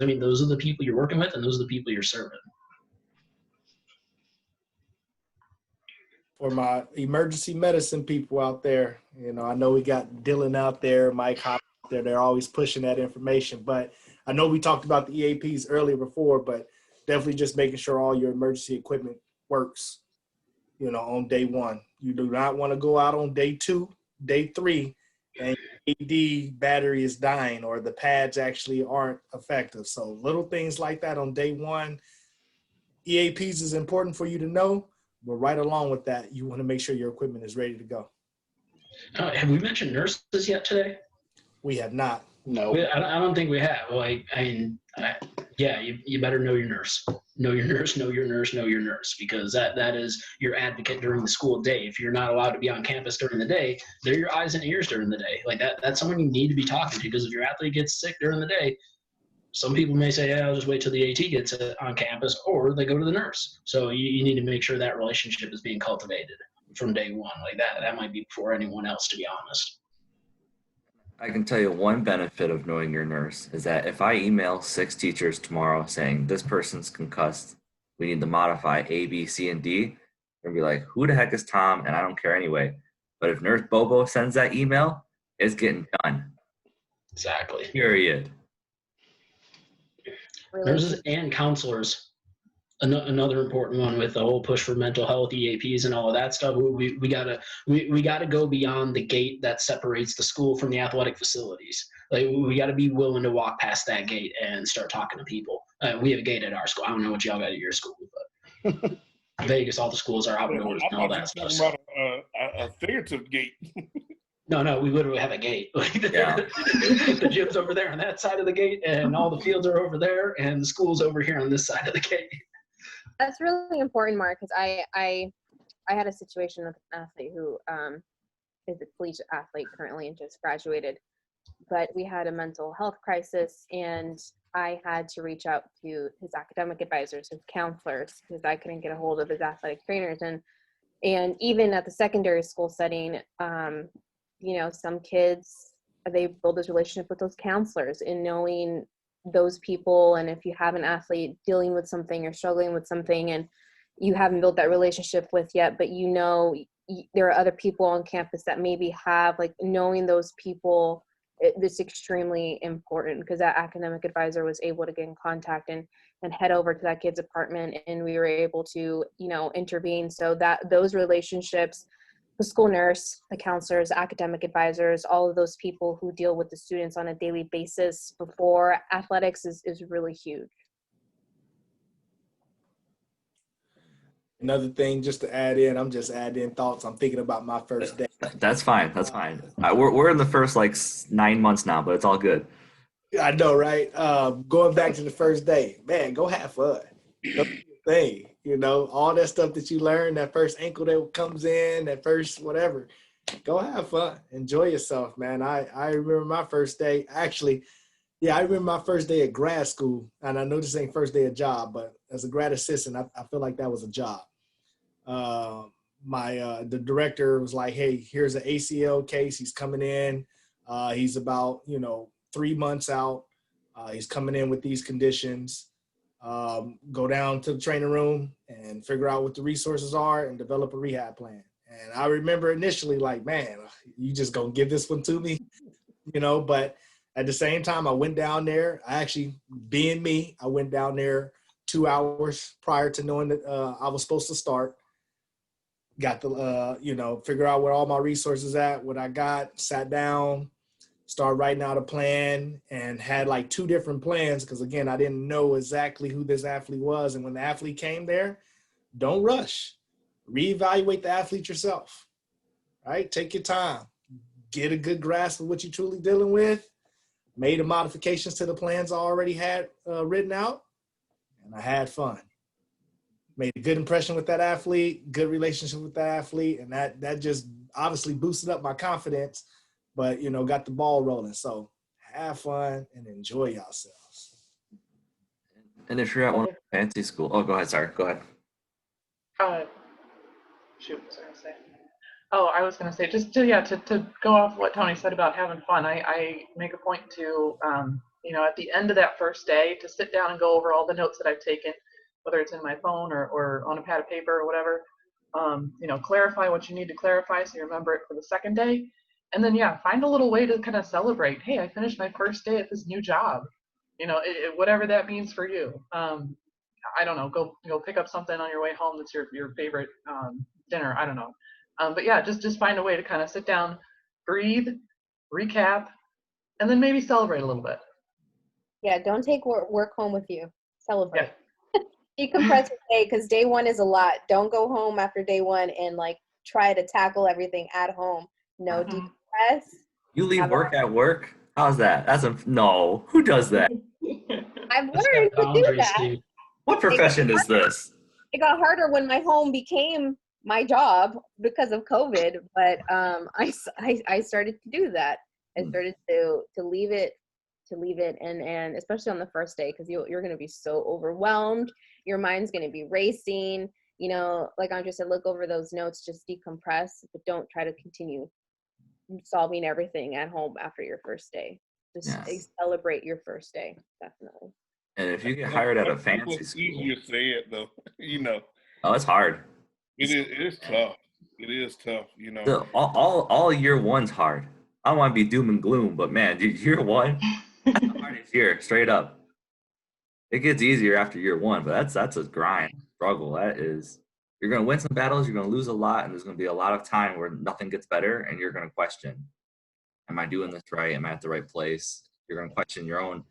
I mean, those are the people you're working with and those are the people you're serving. For my emergency medicine people out there, I know we got Dylan out there, Mike Hop out there. They're always pushing that information. But I know we talked about the EAPs earlier before, but definitely just making sure all your emergency equipment works, on day one. You do not want to go out on day 2, day 3, and AD battery is dying or the pads actually aren't effective. So little things like that on day 1. EAPs is important for you to know. But right along with that, you want to make sure your equipment is ready to go. Have we mentioned nurses yet today? We have not. No. I don't think we have. You better know your nurse. Know your nurse, know your nurse, know your nurse, because that is your advocate during the school day. If you're not allowed to be on campus during the day, they're your eyes and ears during the day. Like that's someone you need to be talking to, because if your athlete gets sick during the day, some people may say, I'll just wait till the AT gets on campus, or they go to the nurse. So you need to make sure that relationship is being cultivated from day one. Like that might be before anyone else, to be honest. I can tell you one benefit of knowing your nurse is that if I email 6 teachers tomorrow saying this person's concussed, we need to modify A, B, C, and D, they're gonna be like, who the heck is Tom? And I don't care anyway. But if Nurse Bobo sends that email, it's getting done. Exactly. Period. Nurses and counselors, another important one with the whole push for mental health, EAPs, and all of that stuff. We gotta go beyond the gate that separates the school from the athletic facilities. Like, we gotta be willing to walk past that gate and start talking to people. We have a gate at our school. I don't know what y'all got at your school, but Vegas, all the schools are outdoors and all that stuff. About a figurative gate. No, we literally have a gate. Yeah. The gym's over there on that side of the gate, and all the fields are over there, and the school's over here on this side of the gate. That's really important, Mark, because I had a situation with an athlete who is a collegiate athlete currently and just graduated, but we had a mental health crisis, and I had to reach out to his academic advisors, his counselors, because I couldn't get a hold of his athletic trainers. And even at the secondary school setting, some kids, they build this relationship with those counselors, and knowing those people. And if you have an athlete dealing with something or struggling with something and you haven't built that relationship with yet, but there are other people on campus that maybe have, like, knowing those people, it's extremely important, because that academic advisor was able to get in contact and head over to that kid's apartment, and we were able to intervene. So that those relationships, the school nurse, the counselors, academic advisors, all of those people who deal with the students on a daily basis before athletics is really huge. Another thing just to add in, I'm just adding in thoughts. I'm thinking about my first day. That's fine. That's fine. We're in the first 9 months now, but it's all good. I know, right? Going back to the first day, man, go have fun. Go do your thing. All that stuff that you learn, that first ankle that comes in, that first whatever, go have fun. Enjoy yourself, man. I remember my first day. Actually, I remember my first day at grad school, and I know this ain't first day of job, but as a grad assistant, I feel like that was a job. The director was like, hey, here's an ACL case. He's coming in. He's about, 3 months out. He's coming in with these conditions. Go down to the training room and figure out what the resources are and develop a rehab plan. And I remember initially like, man, you just gonna give this one to me, but at the same time, I went down there. I actually, being me, I went down there 2 hours prior to knowing that I was supposed to start. Got the, figure out where all my resources at, what I got, sat down, started writing out a plan, and had like 2 different plans because, again, I didn't know exactly who this athlete was. And when the athlete came there, don't rush. reevaluate the athlete yourself, right? Take your time, get a good grasp of what you're truly dealing with, made the modifications to the plans I already had written out, and I had fun. Made a good impression with that athlete, good relationship with that athlete, and that just obviously boosted up my confidence, but, you know, got the ball rolling. So have fun and enjoy yourselves. And if you're at one fancy school, oh, go ahead. Sorry, go ahead. Shoot, what was I gonna say? Oh, I was gonna say just to go off what Tony said about having fun. I make a point to you know, at the end of that first day to sit down and go over all the notes that I've taken, whether it's in my phone or on a pad of paper or whatever. You know, clarify what you need to clarify so you remember it for the second day, and then find a little way to kind of celebrate. Hey, I finished my first day at this new job. You know, whatever that means for you. I don't know. Go pick up something on your way home that's your favorite dinner. I don't know. But yeah, just find a way to kind of sit down, breathe, recap, and then maybe celebrate a little bit. Yeah, don't take work home with you. Celebrate. Yeah. Decompress your day, because day one is a lot. Don't go home after day one and like try to tackle everything at home. No, decompress. You leave work at work? How's that? No. Who does that? I've That's learned got to do boundaries, that. Steve. What profession is this? It got harder when my home became my job because of COVID, but I started to do that. I started to leave it and especially on the first day, because you're going to be so overwhelmed. Your mind's going to be racing. You know, like Andre said, look over those notes, just decompress, but don't try to continue solving everything at home after your first day. Just celebrate your first day, definitely. And if you get hired at a fancy It's school, easier said though. You know, oh, it's hard. it is tough. It is tough. You know, All year one's hard. I don't want to be doom and gloom, but man, dude, year one, that's the hardest year, straight up. It gets easier after year one, but that's a grind, struggle. That is, you're gonna win some battles, you're gonna lose a lot, and there's gonna be a lot of time where nothing gets better, and you're gonna question, am I doing this right? Am I at the right place? You're gonna question your own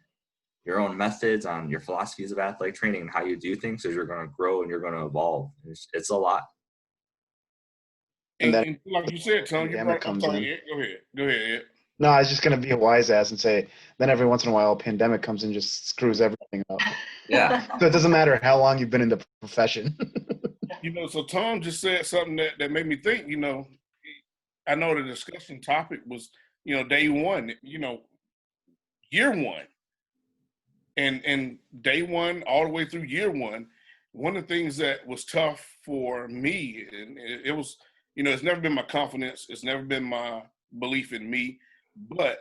methods on your philosophies of athletic training and how you do things, so you're gonna grow and you're gonna evolve. It's a lot. And then and like you said, Tom, you pandemic brought. I'm comes sorry, in. Ed. Go ahead, Ed. No, I was just gonna be a wise ass and say, then every once in a while, a pandemic comes and just screws everything up. Yeah. So it doesn't matter how long you've been in the profession. You know, so Tom just said something that made me think. You know, I know the discussion topic was, you know, day one. You know, year one, and day one all the way through year one. One of the things that was tough for me, and it was, you know, it's never been my confidence. It's never been my belief in me, but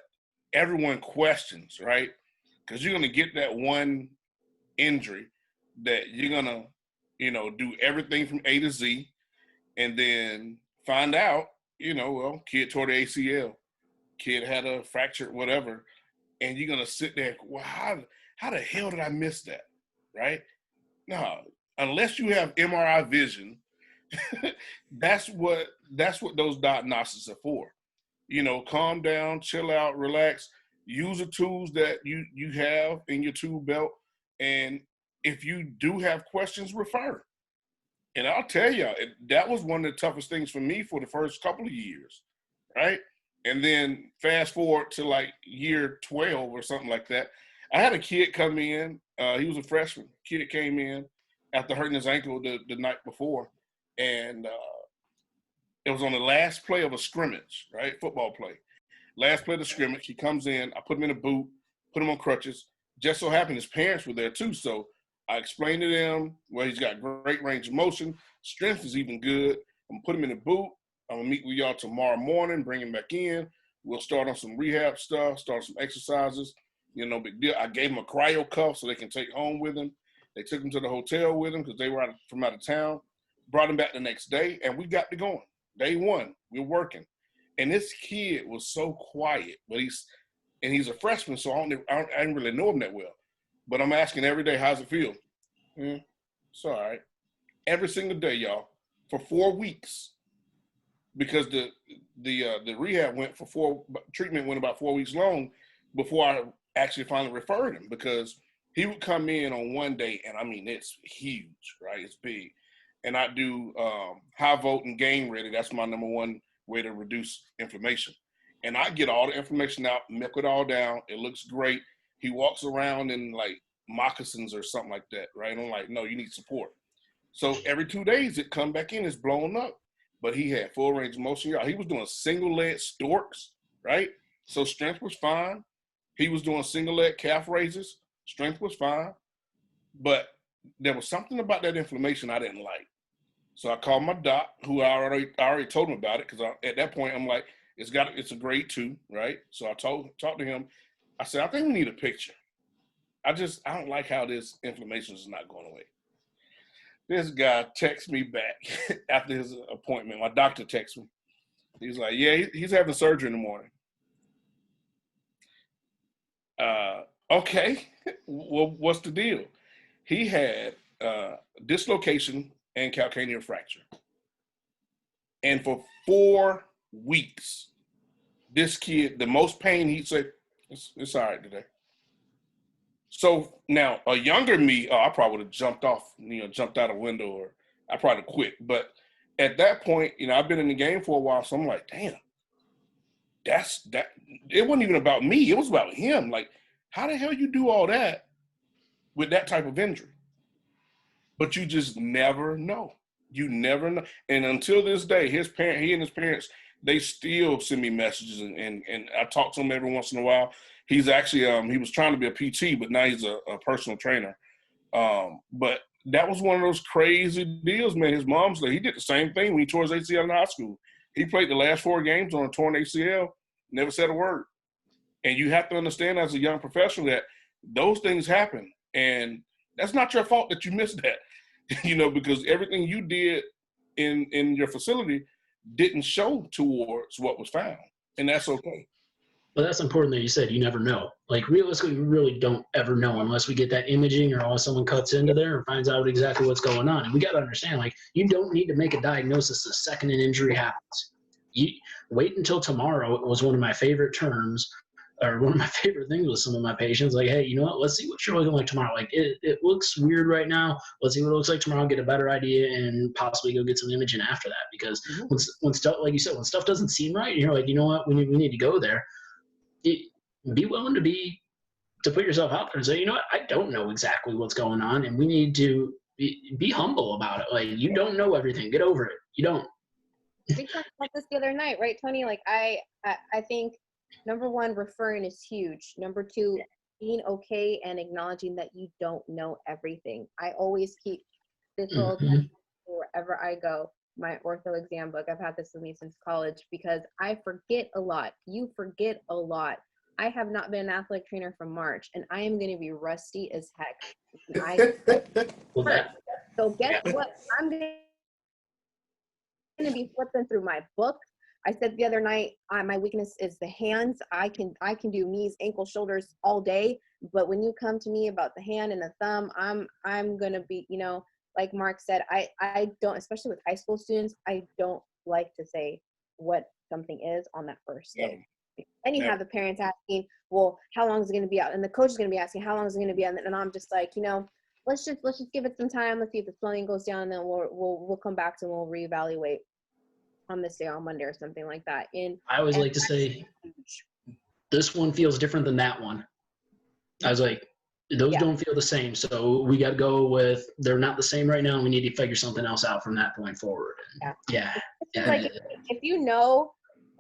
everyone questions, right? Because you're going to get that one injury that you're going to, you know, do everything from A to Z, and then find out, you know, well, kid tore the ACL, kid had a fracture, whatever, and you're going to sit there, well, how the hell did I miss that, right? No, unless you have MRI vision, that's what those diagnoses are for. You know, calm down, chill out, relax, use the tools that you have in your tool belt, and if you do have questions, refer. And I'll tell you, that was one of the toughest things for me for the first couple of years, right? And then fast forward to like year 12 or something like that. I had a kid come in. He was a freshman. Kid came in after hurting his ankle the night before. And it was on the last play of a scrimmage, right? Football play. Last play of the scrimmage. He comes in. I put him in a boot, put him on crutches. Just so happened his parents were there too. So I explained to them, well, he's got great range of motion. Strength is even good. I'm going to put him in a boot. I'm going to meet with y'all tomorrow morning, bring him back in. We'll start on some rehab stuff, start some exercises. You know, big deal. I gave him a cryo cuff so they can take home with him. They took him to the hotel with him because they were from out of town. Brought him back the next day, and we got to going. Day one, we're working. And this kid was so quiet, but he's a freshman, so I didn't really know him that well. But I'm asking every day, how's it feel? It's all right. Every single day, y'all, for 4 weeks, because the rehab treatment went about 4 weeks long before I actually finally referred him, because he would come in on one day, and I mean, it's huge, right? It's big. and I do high volt and game ready. That's my number one way to reduce inflammation. And I get all the information out, milk it all down. It looks great. He walks around in like moccasins or something like that, right? I'm like, no, you need support. So every 2 days it come back in, it's blown up. But he had full range of motion. Y'all, he was doing single leg storks, right? So strength was fine. He was doing single leg calf raises. Strength was fine. But there was something about that inflammation I didn't like. So I called my doc, who I already told him about it, because at that point I'm like, it's a grade 2, right? So I talked to him. I said, I think we need a picture. I don't like how this inflammation is not going away. This guy texts me back after his appointment. My doctor texts me. He's like, yeah, he's having surgery in the morning. Okay, well, what's the deal? He had dislocation and calcaneal fracture. And for 4 weeks, this kid, the most pain, he'd say, it's all right today. So now a younger me, I probably would have jumped out a window, or I probably quit. But at that point, I've been in the game for a while. So I'm like, damn, that. It wasn't even about me. It was about him. Like, how the hell you do all that with that type of injury? But you just never know. You never know. And until this day, he and his parents, they still send me messages, and I talk to him every once in a while. He's actually, he was trying to be a PT, but now he's a personal trainer. But that was one of those crazy deals, man. His mom's like, he did the same thing when he tore his ACL in high school. He played the last 4 games on a torn ACL, never said a word. And you have to understand as a young professional that those things happen. And that's not your fault that you missed that, because everything you did in your facility didn't show towards what was found. And that's okay. But that's important that you said you never know. Like, realistically, we really don't ever know unless we get that imaging or unless someone cuts into there and finds out exactly what's going on. And we got to understand, like, you don't need to make a diagnosis the second an injury happens. You wait until tomorrow. It was one of my favorite terms, or one of my favorite things with some of my patients. Like, hey, you know what? Let's see what you're looking like tomorrow. Like, it looks weird right now. Let's see what it looks like tomorrow, get a better idea, and possibly go get some imaging after that. Because when stuff, like you said, when stuff doesn't seem right, you're like, you know what? We need to go there. Be willing to put yourself out there and say, you know what, I don't know exactly what's going on, and we need to be humble about it. Like, you don't know everything. Get over it. You don't. We talked about this the other night, right, Tony? Like, I think, number 1, referring is huge. Number 2, being okay and acknowledging that you don't know everything. I always keep this little wherever I go, my ortho exam book. I've had this with me since college because I forget a lot. You forget a lot. I have not been an athletic trainer from March, and I am going to be rusty as heck. So guess what? I'm going to be flipping through my book. I said the other night, my weakness is the hands. I can do knees, ankles, shoulders all day, but when you come to me about the hand and the thumb, I'm going to be, like Mark said, I don't, especially with high school students, I don't like to say what something is on that first day. And you have the parents asking, well, how long is it going to be out? And the coach is going to be asking, how long is it going to be out? And I'm just like, let's just give it some time. Let's see if the swelling goes down, and then we'll come back to and we'll reevaluate on this day on Monday or something like that. I always like to say, this one feels different than that one. I was like, those don't feel the same. So we got to go with, they're not the same right now. We need to figure something else out from that point forward. Yeah. Like, if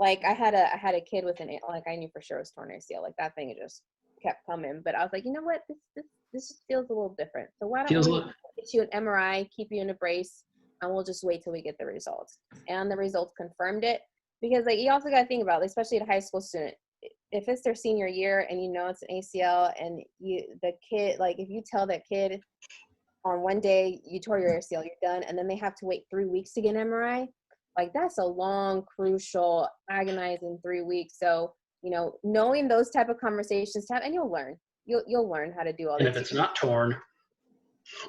like I had a kid with I knew for sure it was torn ACL. Like, that thing just kept coming. But I was like, you know what? This just feels a little different. So why don't we get you an MRI, keep you in a brace, and we'll just wait till we get the results. And the results confirmed it. Because, like, you also got to think about, especially a high school student, if it's their senior year and it's an ACL, and the kid, like, if you tell that kid on one day you tore your ACL, you're done, and then they have to wait 3 weeks to get an MRI, like, that's a long, crucial, agonizing 3 weeks. So, knowing those type of conversations to have, and you'll learn how to do all that. And if it's not torn,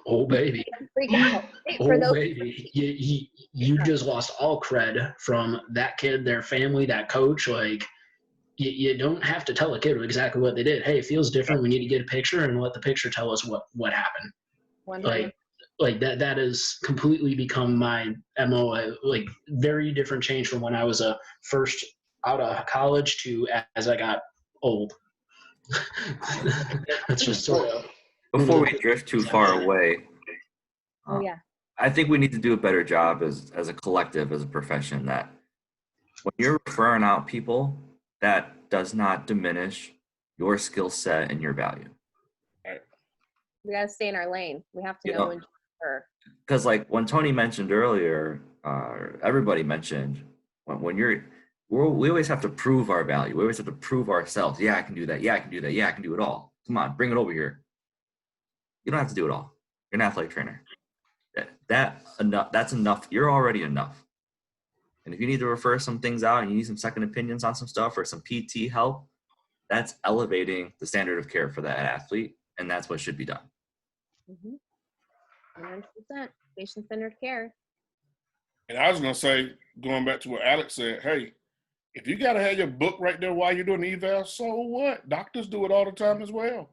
oh baby, baby, you just lost all cred from that kid, their family, that coach. Like, you don't have to tell a kid exactly what they did. Hey, it feels different. We need to get a picture and let the picture tell us what happened. 100%. Like, like that has completely become my MO. Like very different change from when I was a first out of college to as I got old. That's just sort of Before we drift too far away, Oh uh, yeah. I think we need to do a better job as a collective, as a profession, that when you're referring out people, that does not diminish your skill set and your value. We gotta stay in our lane. We have to You know know, when to refer. because like when Tony mentioned earlier, everybody mentioned when we always have to prove our value. We always have to prove ourselves. Yeah, I can do that. Yeah, I can do that. Yeah, I can do it all. Come on, bring it over here. You don't have to do it all. You're an athletic trainer. That's enough. You're already enough. And if you need to refer some things out and you need some second opinions on some stuff or some PT help, that's elevating the standard of care for that athlete, and that's what should be done. 100% patient-centered care. And I was gonna say, going back to what Alex said, hey, if you gotta have your book right there while you're doing the eval, so what? Doctors do it all the time as well.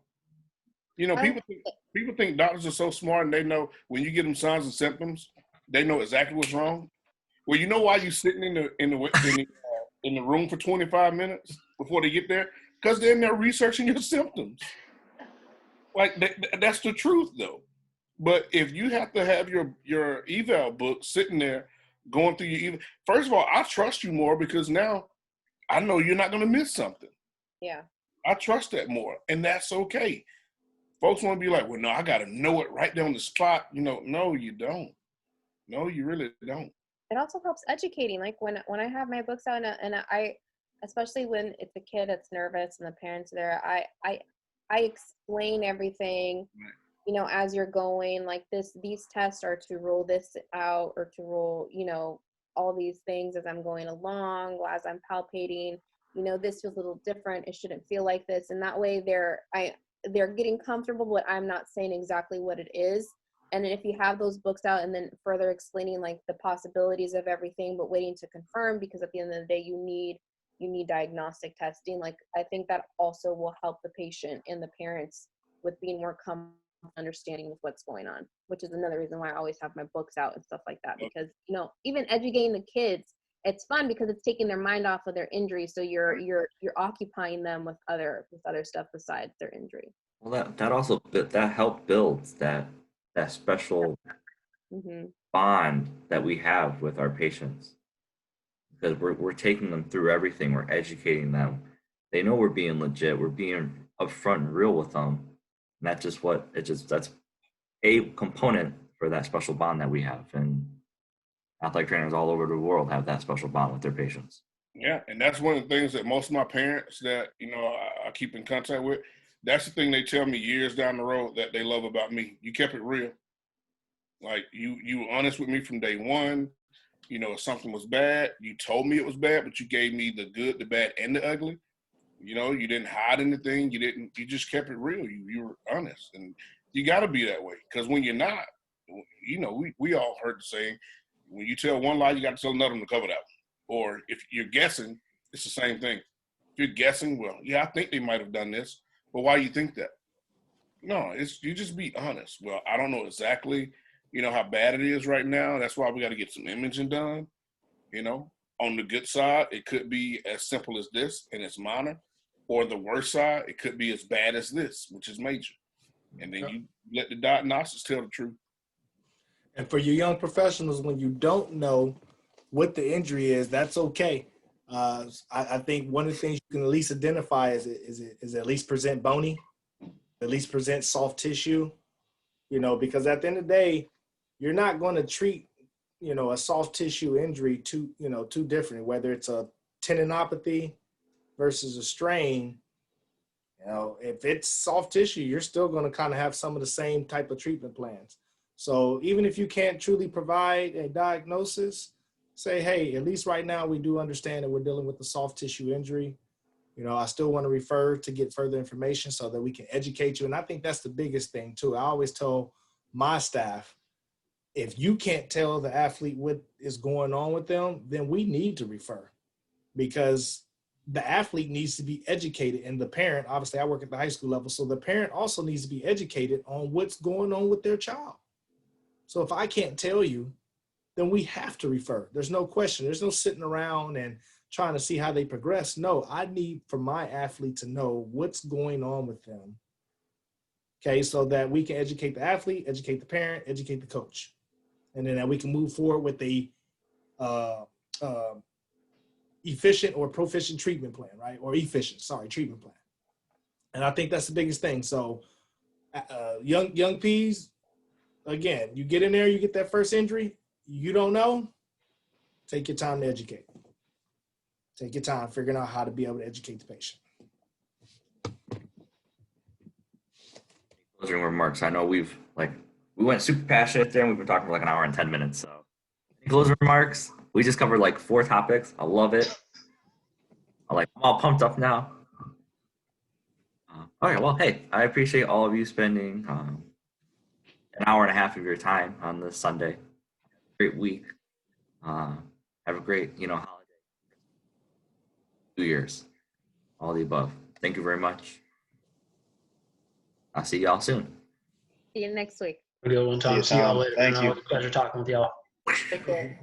You know, people think doctors are so smart and they know when you give them signs and symptoms, they know exactly what's wrong. Well, you know why you're sitting in the room for 25 minutes before they get there? Because they're in there researching your symptoms. Like that's the truth, though. But if you have to have your eval book sitting there going through your eval, first of all, I trust you more because now I know you're not going to miss something. Yeah. I trust that more, and that's okay. Folks want to be like, well, no, I got to know it right there on the spot. You know, no, you don't. No, you really don't. It also helps educating. Like when I have my books out and I, especially when it's a kid that's nervous and the parents are there, I explain everything, you know, as you're going, like these tests are to rule this out or to rule, you know, all these things as I'm going along, as I'm palpating, you know, this feels a little different. It shouldn't feel like this. And that way they're getting comfortable, but I'm not saying exactly what it is. And if you have those books out and then further explaining like the possibilities of everything, but waiting to confirm, because at the end of the day, you need diagnostic testing. Like I think that also will help the patient and the parents with being more understanding with what's going on, which is another reason why I always have my books out and stuff like that, because, you know, even educating the kids, it's fun because it's taking their mind off of their injury. So you're occupying them with other stuff besides their injury. Well, that helped build that special Mm-hmm. bond that we have with our patients, because we're taking them through everything. We're educating them. They know we're being legit. We're being upfront and real with them. And that's a component for that special bond that we have. And athletic trainers all over the world have that special bond with their patients. Yeah, and that's one of the things that most of my parents that, you know, I keep in contact with, that's the thing they tell me years down the road that they love about me. You kept it real. Like you were honest with me from day one. You know, if something was bad, you told me it was bad, but you gave me the good, the bad, and the ugly. You know, you didn't hide anything. You just kept it real. You were honest. And you got to be that way, because when you're not, you know, we all heard the saying, when you tell one lie, you got to tell another one to cover that one. Or if you're guessing, it's the same thing. If you're guessing, well, yeah, I think they might have done this, but why do you think that? No, you just be honest. Well, I don't know exactly, you know, how bad it is right now. That's why we got to get some imaging done. You know, on the good side, it could be as simple as this and it's minor, or the worst side, it could be as bad as this, which is major. And then you let the diagnostics tell the truth. And for you young professionals, when you don't know what the injury is, that's okay. I think one of the things you can at least identify is at least present bony, at least present soft tissue, you know, because at the end of the day, you're not going to treat, you know, a soft tissue injury too different, whether it's a tendinopathy versus a strain. You know, if it's soft tissue, you're still going to kind of have some of the same type of treatment plans. So even if you can't truly provide a diagnosis, say, hey, at least right now we do understand that we're dealing with a soft tissue injury. You know, I still want to refer to get further information so that we can educate you. And I think that's the biggest thing too. I always tell my staff, if you can't tell the athlete what is going on with them, then we need to refer, because the athlete needs to be educated, and the parent, obviously I work at the high school level, so the parent also needs to be educated on what's going on with their child. So if I can't tell you, then we have to refer. There's no question. There's no sitting around and trying to see how they progress. No, I need for my athlete to know what's going on with them. Okay, so that we can educate the athlete, educate the parent, educate the coach. And then that we can move forward with the efficient or proficient treatment plan, right? Or treatment plan. And I think that's the biggest thing. So young P's, again, you get in there, you get that first injury, you don't know, take your time to educate. Take your time figuring out how to be able to educate the patient. Closing remarks. I know we went super passionate there, and we've been talking for like an hour and 10 minutes. So closing remarks. We just covered like 4 topics. I love it. I'm all pumped up now. All right. Well, hey, I appreciate all of you spending an hour and a half of your time on this Sunday. Great week. Have a great, holiday. 2 years. All the above. Thank you very much. I'll see y'all soon. See you next week. Good one, Tom. See y'all later. Thank you. Pleasure talking with y'all. Take care.